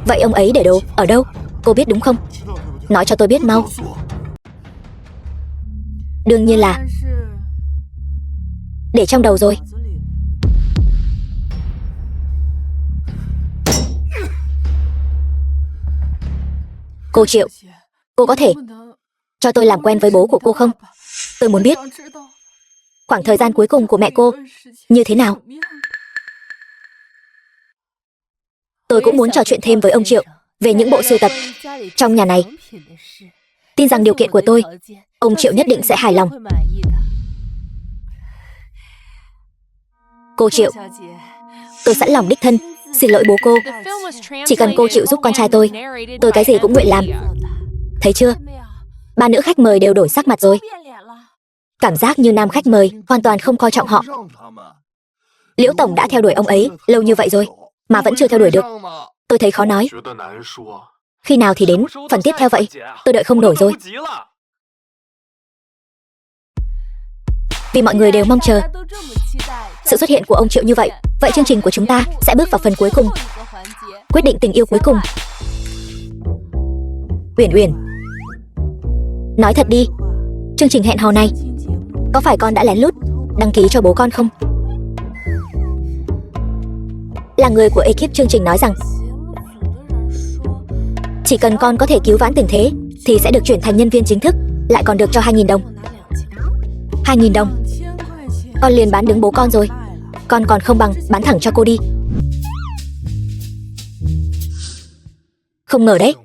Vậy ông ấy để đồ ở đâu? Cô biết đúng không? Nói cho tôi biết mau. Đương nhiên là để trong đầu rồi. Cô Triệu, cô có thể cho tôi làm quen với bố của cô không? Tôi muốn biết khoảng thời gian cuối cùng của mẹ cô như thế nào. Tôi cũng muốn trò chuyện thêm với ông Triệu về những bộ sưu tập trong nhà này. Tin rằng điều kiện của tôi, ông Triệu nhất định sẽ hài lòng. Cô Triệu, tôi sẵn lòng đích thân xin lỗi bố cô. Chỉ cần cô chịu giúp con trai tôi cái gì cũng nguyện làm. Thấy chưa? Ba nữ khách mời đều đổi sắc mặt rồi. Cảm giác như nam khách mời hoàn toàn không coi trọng họ. Liễu tổng đã theo đuổi ông ấy lâu như vậy rồi mà vẫn chưa theo đuổi được. Tôi thấy khó nói. Khi nào thì đến phần tiếp theo vậy? Tôi đợi không nổi rồi. Vì mọi người đều mong chờ sự xuất hiện của ông Triệu như vậy, vậy chương trình của chúng ta sẽ bước vào phần cuối cùng, quyết định tình yêu cuối cùng. Uyển Uyển, nói thật đi, chương trình hẹn hò này có phải con đã lén lút đăng ký cho bố con không? Là người của ekip chương trình nói rằng chỉ cần con có thể cứu vãn tình thế thì sẽ được chuyển thành nhân viên chính thức, lại còn được cho 2.000 đồng. 2.000 đồng? Con liền bán đứng bố con rồi. Con còn không bằng bán thẳng cho cô đi. Không ngờ đấy,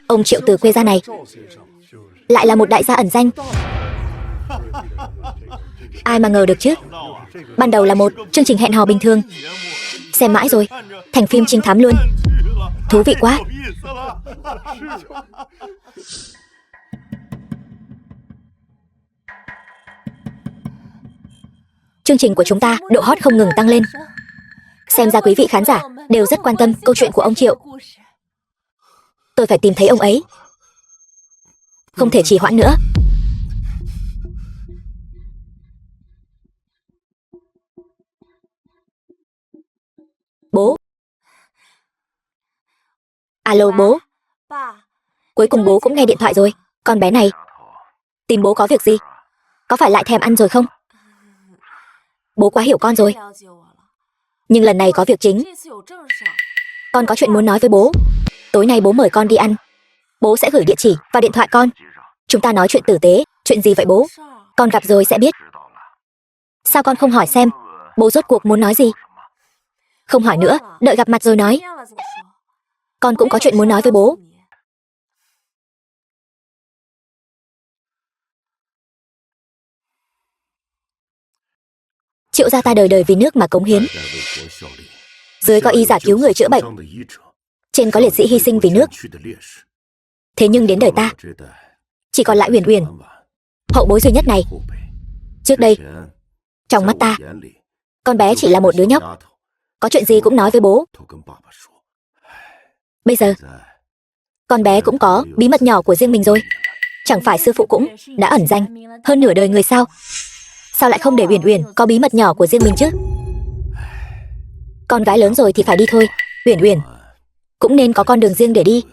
ông Triệu từ quê ra này lại là một đại gia ẩn danh. Ai mà ngờ được chứ. Ban đầu là một chương trình hẹn hò bình thường, xem mãi rồi thành phim trinh thám luôn. Thú vị quá. Chương trình của chúng ta độ hot không ngừng tăng lên. Xem ra quý vị khán giả đều rất quan tâm câu chuyện của ông Triệu. Tôi phải tìm thấy ông ấy. Không thể trì hoãn nữa. Bố. Alo bố. Cuối cùng bố cũng nghe điện thoại rồi. Con bé này tìm bố có việc gì? Có phải lại thèm ăn rồi không? Bố quá hiểu con rồi. Nhưng lần này có việc chính. Con có chuyện muốn nói với bố. Tối nay bố mời con đi ăn. Bố sẽ gửi địa chỉ và điện thoại con. Chúng ta nói chuyện tử tế. Chuyện gì vậy bố? Con gặp rồi sẽ biết. Sao con không hỏi xem bố rốt cuộc muốn nói gì? Không hỏi nữa, đợi gặp mặt rồi nói. Con cũng có chuyện muốn nói với bố. Triệu gia ta đời đời vì nước mà cống hiến. Dưới có y giả cứu người chữa bệnh, trên có liệt sĩ hy sinh vì nước. Thế nhưng đến đời ta chỉ còn lại Uyển Uyển, hậu bối duy nhất này. Trước đây trong mắt ta, con bé chỉ là một đứa nhóc, có chuyện gì cũng nói với bố. Bây giờ con bé cũng có bí mật nhỏ của riêng mình rồi. Chẳng phải sư phụ cũng đã ẩn danh hơn nửa đời người sao? Sao lại không để Uyển Uyển có bí mật nhỏ của riêng mình chứ? Con gái lớn rồi thì phải đi thôi. Uyển Uyển cũng nên có con đường riêng để đi.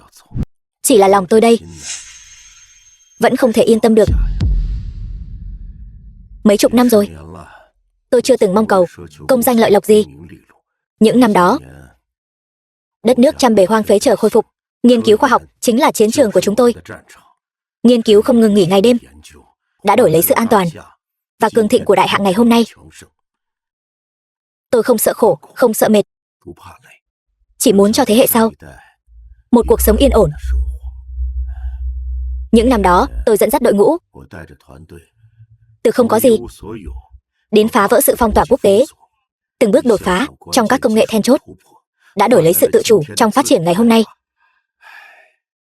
Chỉ là lòng tôi đây vẫn không thể yên tâm được. Mấy chục năm rồi, tôi chưa từng mong cầu công danh lợi lộc gì. Những năm đó, đất nước trăm bề hoang phế chờ khôi phục. Nghiên cứu khoa học chính là chiến trường của chúng tôi. Nghiên cứu không ngừng nghỉ ngày đêm đã đổi lấy sự an toàn và cường thịnh của đại hạng ngày hôm nay. Tôi không sợ khổ, không sợ mệt, chỉ muốn cho thế hệ sau một cuộc sống yên ổn. Những năm đó, tôi dẫn dắt đội ngũ từ không có gì đến phá vỡ sự phong tỏa quốc tế, từng bước đột phá trong các công nghệ then chốt, đã đổi lấy sự tự chủ trong phát triển ngày hôm nay.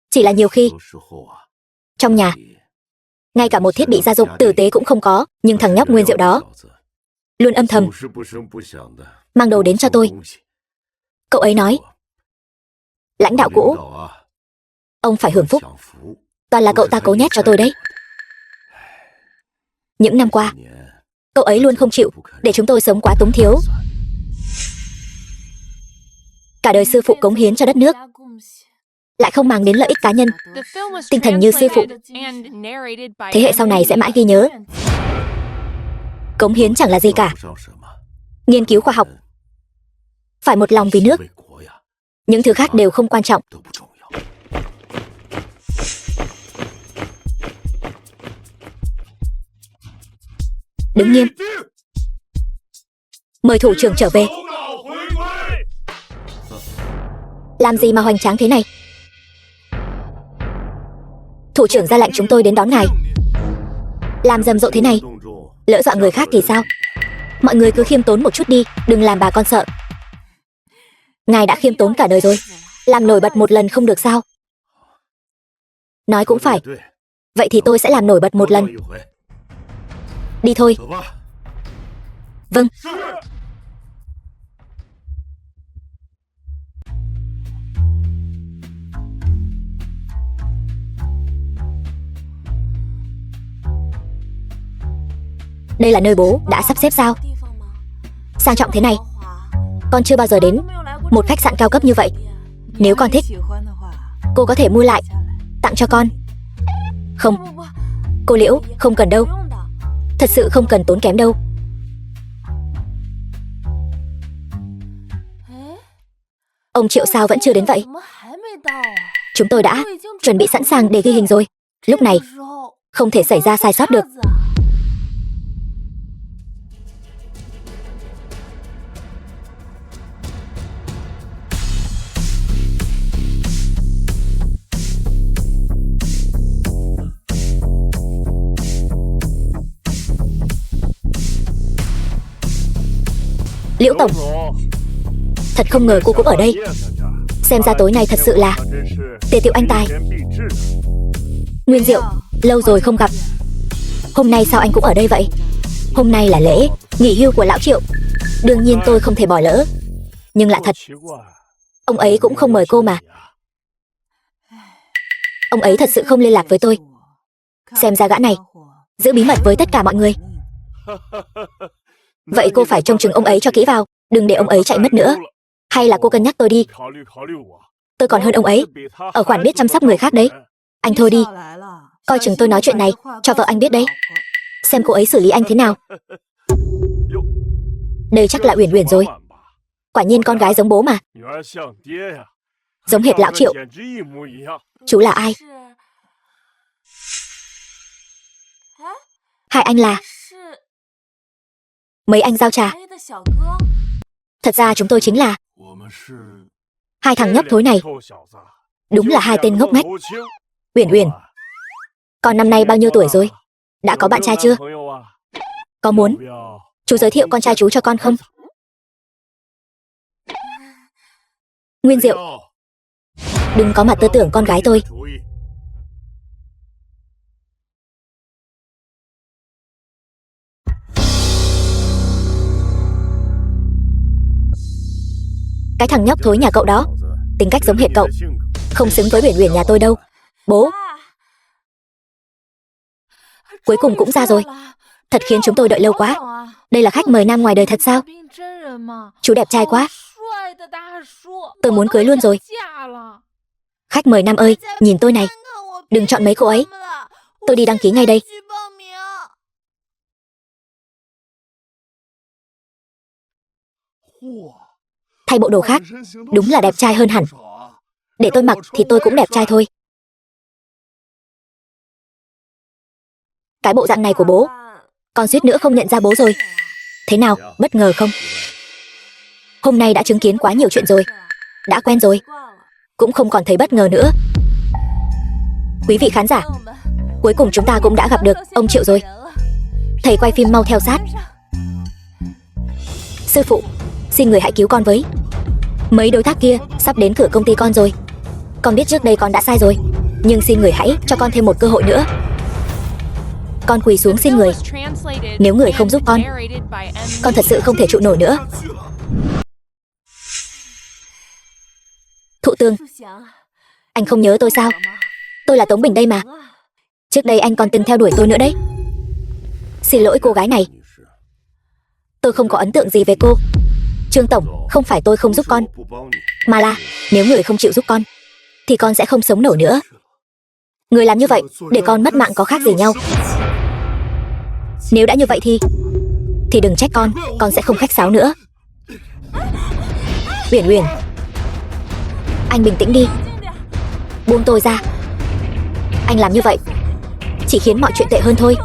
Chỉ là nhiều khi trong nhà ngay cả một thiết bị gia dụng tử tế cũng không có, nhưng thằng nhóc Nguyên Diệu đó luôn âm thầm mang đồ đến cho tôi. Cậu ấy nói, lãnh đạo cũ, ông phải hưởng phúc, toàn là cậu ta cố nhét cho tôi đấy. Những năm qua, cậu ấy luôn không chịu để chúng tôi sống quá túng thiếu. Cả đời sư phụ cống hiến cho đất nước, lại không mang đến lợi ích cá nhân. Tinh thần như sư phụ, thế hệ sau này sẽ mãi ghi nhớ. Cống hiến chẳng là gì cả. Nghiên cứu khoa học phải một lòng vì nước, những thứ khác đều không quan trọng. Đứng nghiêm, mời thủ trưởng trở về. Làm gì mà hoành tráng thế này? Thủ trưởng ra lệnh chúng tôi đến đón ngài. Làm rầm rộ thế này, lỡ dọa người khác thì sao? Mọi người cứ khiêm tốn một chút đi, đừng làm bà con sợ. Ngài đã khiêm tốn cả đời rồi, làm nổi bật một lần không được sao? Nói cũng phải, vậy thì tôi sẽ làm nổi bật một lần. Đi thôi. Vâng. Đây là nơi bố đã sắp xếp sao? Sang trọng thế này, con chưa bao giờ đến một khách sạn cao cấp như vậy. Nếu con thích, cô có thể mua lại, tặng cho con. Không, cô Liễu, không cần đâu. Thật sự không cần tốn kém đâu. Ông Triệu sao vẫn chưa đến vậy? Chúng tôi đã chuẩn bị sẵn sàng để ghi hình rồi. Lúc này, không thể xảy ra sai sót được. Liễu tổng, thật không ngờ cô cũng ở đây. Xem ra tối nay thật sự là tề tiệu anh tài. Nguyên Diệu, lâu rồi không gặp. Hôm nay sao anh cũng ở đây vậy? Hôm nay là lễ nghỉ hưu của lão Triệu, đương nhiên tôi không thể bỏ lỡ. Nhưng lạ thật, ông ấy cũng không mời cô mà. Ông ấy thật sự không liên lạc với tôi. Xem ra gã này giữ bí mật với tất cả mọi người. Vậy cô phải trông chừng ông ấy cho kỹ vào, đừng để ông ấy chạy mất nữa. Hay là cô cân nhắc tôi đi. Tôi còn hơn ông ấy, ở khoản biết chăm sóc người khác đấy. Anh thôi đi, coi chừng tôi nói chuyện này cho vợ anh biết đấy. Xem cô ấy xử lý anh thế nào. Đây chắc là Uyển Uyển rồi. Quả nhiên con gái giống bố mà. Giống hệt lão Triệu. Chú là ai? Hai anh là mấy anh giao trà. Thật ra chúng tôi chính là hai thằng nhóc thối này. Đúng là hai tên ngốc nghếch. Uyển Uyển, con năm nay bao nhiêu tuổi rồi? Đã có bạn trai chưa? Có muốn chú giới thiệu con trai chú cho con không? Nguyên Diệu, đừng có mà tơ tưởng con gái tôi. Cái thằng nhóc thối nhà cậu đó, tính cách giống hệt cậu, không xứng với Uyển Uyển nhà tôi đâu. Bố, cuối cùng cũng ra rồi. Thật khiến chúng tôi đợi lâu quá. Đây là khách mời nam ngoài đời thật sao? Chú đẹp trai quá. Tôi muốn cưới luôn rồi. Khách mời nam ơi, nhìn tôi này. Đừng chọn mấy cô ấy. Tôi đi đăng ký ngay đây. Thay bộ đồ khác, đúng là đẹp trai hơn hẳn. Để tôi mặc thì tôi cũng đẹp trai thôi. Cái bộ dạng này của bố, con suýt nữa không nhận ra bố rồi. Thế nào, bất ngờ không? Hôm nay đã chứng kiến quá nhiều chuyện rồi. Đã quen rồi. Cũng không còn thấy bất ngờ nữa. Quý vị khán giả, cuối cùng chúng ta cũng đã gặp được ông Triệu rồi. Thầy quay phim mau theo sát. Sư phụ, xin người hãy cứu con với. Mấy đối tác kia sắp đến cửa công ty con rồi. Con biết trước đây con đã sai rồi, nhưng xin người hãy cho con thêm một cơ hội nữa. Con quỳ xuống xin người. Nếu người không giúp con thật sự không thể trụ nổi nữa. Thụ Tương, anh không nhớ tôi sao? Tôi là Tống Bình đây mà. Trước đây anh còn từng theo đuổi tôi nữa đấy. Xin lỗi cô gái này. Tôi không có ấn tượng gì về cô. Trương Tổng, không phải tôi không giúp con, mà là nếu người không chịu giúp con thì con sẽ không sống nổi nữa. Người làm như vậy để con mất mạng có khác gì nhau. Nếu đã như vậy thì đừng trách con sẽ không khách sáo nữa. Uyển Uyển, anh bình tĩnh đi. Buông tôi ra. Anh làm như vậy chỉ khiến mọi chuyện tệ hơn thôi.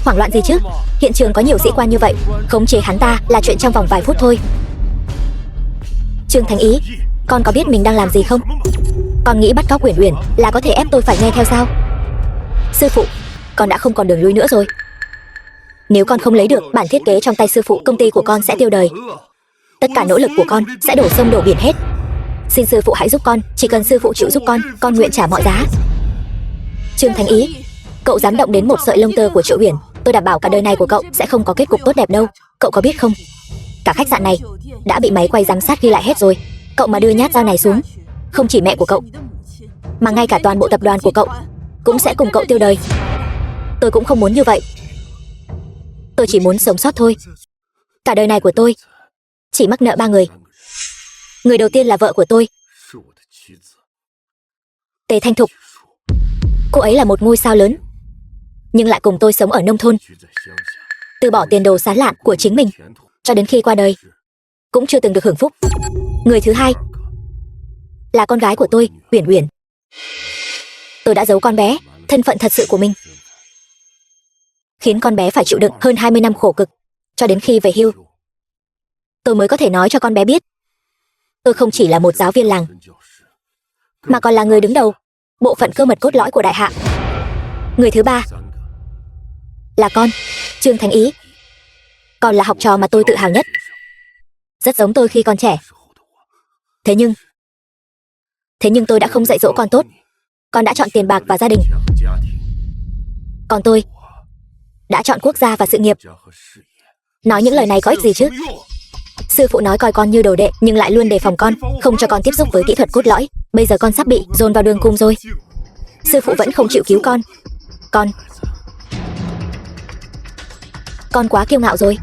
Hoảng loạn gì chứ? Hiện trường có nhiều sĩ quan như vậy, khống chế hắn ta là chuyện trong vòng vài phút thôi. Trương Thánh Ý, con có biết mình đang làm gì không? Con nghĩ bắt cóc Uyển Uyển là có thể ép tôi phải nghe theo sao? Sư phụ, con đã không còn đường lui nữa rồi. Nếu con không lấy được bản thiết kế trong tay sư phụ, công ty của con sẽ tiêu đời. Tất cả nỗ lực của con sẽ đổ sông đổ biển hết. Xin sư phụ hãy giúp con. Chỉ cần sư phụ chịu giúp con nguyện trả mọi giá. Trương Thánh Ý, cậu dám động đến một sợi lông tơ của Triệu Uyển, tôi đảm bảo cả đời này của cậu sẽ không có kết cục tốt đẹp đâu. Cậu có biết không, cả khách sạn này đã bị máy quay giám sát ghi lại hết rồi. Cậu mà đưa nhát dao này xuống, không chỉ mẹ của cậu mà ngay cả toàn bộ tập đoàn của cậu cũng sẽ cùng cậu tiêu đời. Tôi cũng không muốn như vậy. Tôi chỉ muốn sống sót thôi. Cả đời này của tôi chỉ mắc nợ 3 người. Người đầu tiên là vợ của tôi, Tề Thanh Thục. Cô ấy là một ngôi sao lớn, nhưng lại cùng tôi sống ở nông thôn, từ bỏ tiền đồ sáng lạn của chính mình cho đến khi qua đời cũng chưa từng được hưởng phúc. Người thứ hai là con gái của tôi, Uyển Uyển. Tôi đã giấu con bé thân phận thật sự của mình, khiến con bé phải chịu đựng hơn 20 năm khổ cực, cho đến khi về hưu tôi mới có thể nói cho con bé biết tôi không chỉ là một giáo viên làng, mà còn là người đứng đầu bộ phận cơ mật cốt lõi của đại hạ. Người thứ ba là con, Trương Thánh Ý. Con là học trò mà tôi tự hào nhất, rất giống tôi khi còn trẻ. Thế nhưng tôi đã không dạy dỗ con tốt. Con đã chọn tiền bạc và gia đình, còn tôi đã chọn quốc gia và sự nghiệp. Nói những lời này có ích gì chứ? Sư phụ nói coi con như đồ đệ, nhưng lại luôn đề phòng con, không cho con tiếp xúc với kỹ thuật cốt lõi. Bây giờ con sắp bị dồn vào đường cùng rồi. Sư phụ vẫn không chịu cứu con. Con quá kiêu ngạo rồi.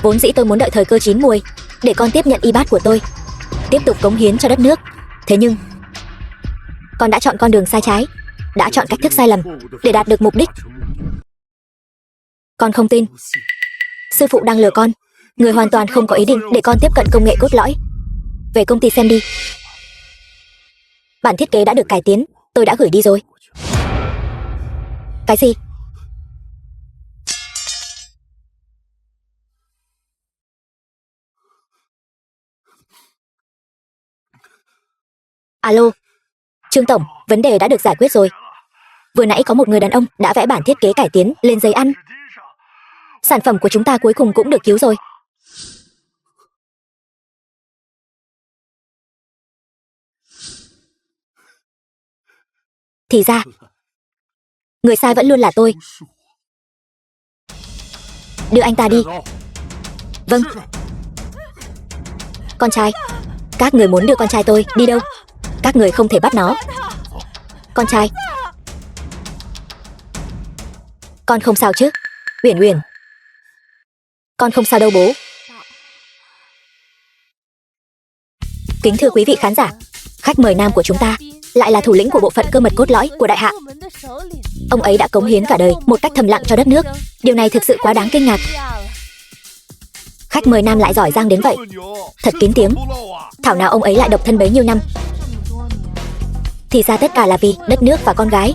Vốn dĩ tôi muốn đợi thời cơ chín muồi để con tiếp nhận y bát của tôi, tiếp tục cống hiến cho đất nước. Thế nhưng con đã chọn con đường sai trái, đã chọn cách thức sai lầm để đạt được mục đích. Con không tin. Sư phụ đang lừa con. Người hoàn toàn không có ý định để con tiếp cận công nghệ cốt lõi. Về công ty xem đi. Bản thiết kế đã được cải tiến, tôi đã gửi đi rồi. Cái gì? Alo, Trương Tổng, vấn đề đã được giải quyết rồi. Vừa nãy có một người đàn ông đã vẽ bản thiết kế cải tiến lên giấy ăn. Sản phẩm của chúng ta cuối cùng cũng được cứu rồi. Thì ra người sai vẫn luôn là tôi. Đưa anh ta đi. Vâng. Con trai. Các người muốn đưa con trai tôi đi đâu? Các người không thể bắt nó. Con trai. Con không sao chứ? Uyển Uyển, con không sao đâu bố. Kính thưa quý vị khán giả, khách mời nam của chúng ta lại là thủ lĩnh của bộ phận cơ mật cốt lõi của đại hạ. Ông ấy đã cống hiến cả đời một cách thầm lặng cho đất nước. Điều này thực sự quá đáng kinh ngạc. Khách mời nam lại giỏi giang đến vậy, thật kín tiếng. Thảo nào ông ấy lại độc thân bấy nhiêu năm. Thì ra tất cả là vì đất nước và con gái.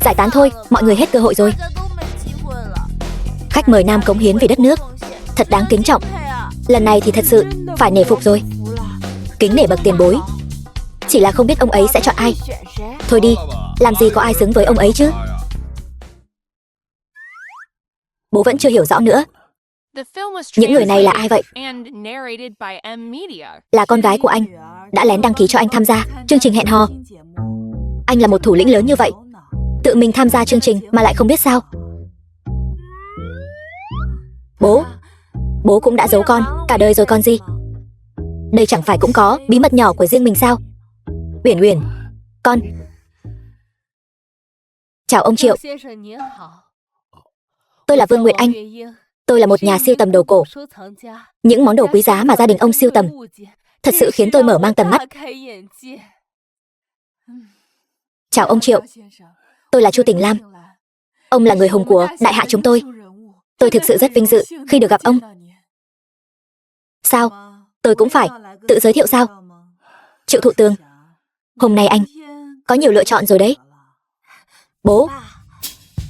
Giải tán thôi, mọi người hết cơ hội rồi. Khách mời nam cống hiến vì đất nước, thật đáng kính trọng. Lần này thì thật sự phải nể phục rồi. Kính nể bậc tiền bối. Chỉ là không biết ông ấy sẽ chọn ai. Thôi đi, làm gì có ai xứng với ông ấy chứ. Bố vẫn chưa hiểu rõ nữa. Những người này là ai vậy? Là con gái của anh, đã lén đăng ký cho anh tham gia chương trình hẹn hò. Anh là một thủ lĩnh lớn như vậy, tự mình tham gia chương trình mà lại không biết sao. Bố cũng đã giấu con cả đời rồi còn gì. Đây chẳng phải cũng có bí mật nhỏ của riêng mình sao? Uyển Uyển, con. Chào ông Triệu. Tôi là Vương Nguyệt Anh. Tôi là một nhà sưu tầm đồ cổ. Những món đồ quý giá mà gia đình ông sưu tầm thật sự khiến tôi mở mang tầm mắt. Chào ông Triệu. Tôi là Chu Tình Lam. Ông là người hùng của đại hạ chúng tôi. Tôi thực sự rất vinh dự khi được gặp ông. Sao? Tôi cũng phải tự giới thiệu sao? Triệu Thụ Tường, hôm nay anh có nhiều lựa chọn rồi đấy.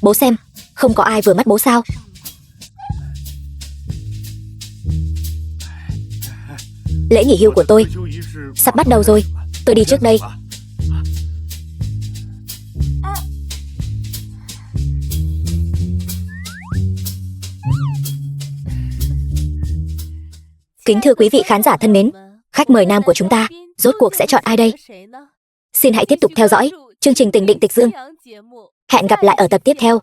Bố xem, không có ai vừa mắt bố sao? Lễ nghỉ hưu của tôi sắp bắt đầu rồi. Tôi đi trước đây. Kính thưa quý vị khán giả thân mến, khách mời nam của chúng ta rốt cuộc sẽ chọn ai đây? Xin hãy tiếp tục theo dõi chương trình Tình Định Tịch Dương. Hẹn gặp lại ở tập tiếp theo.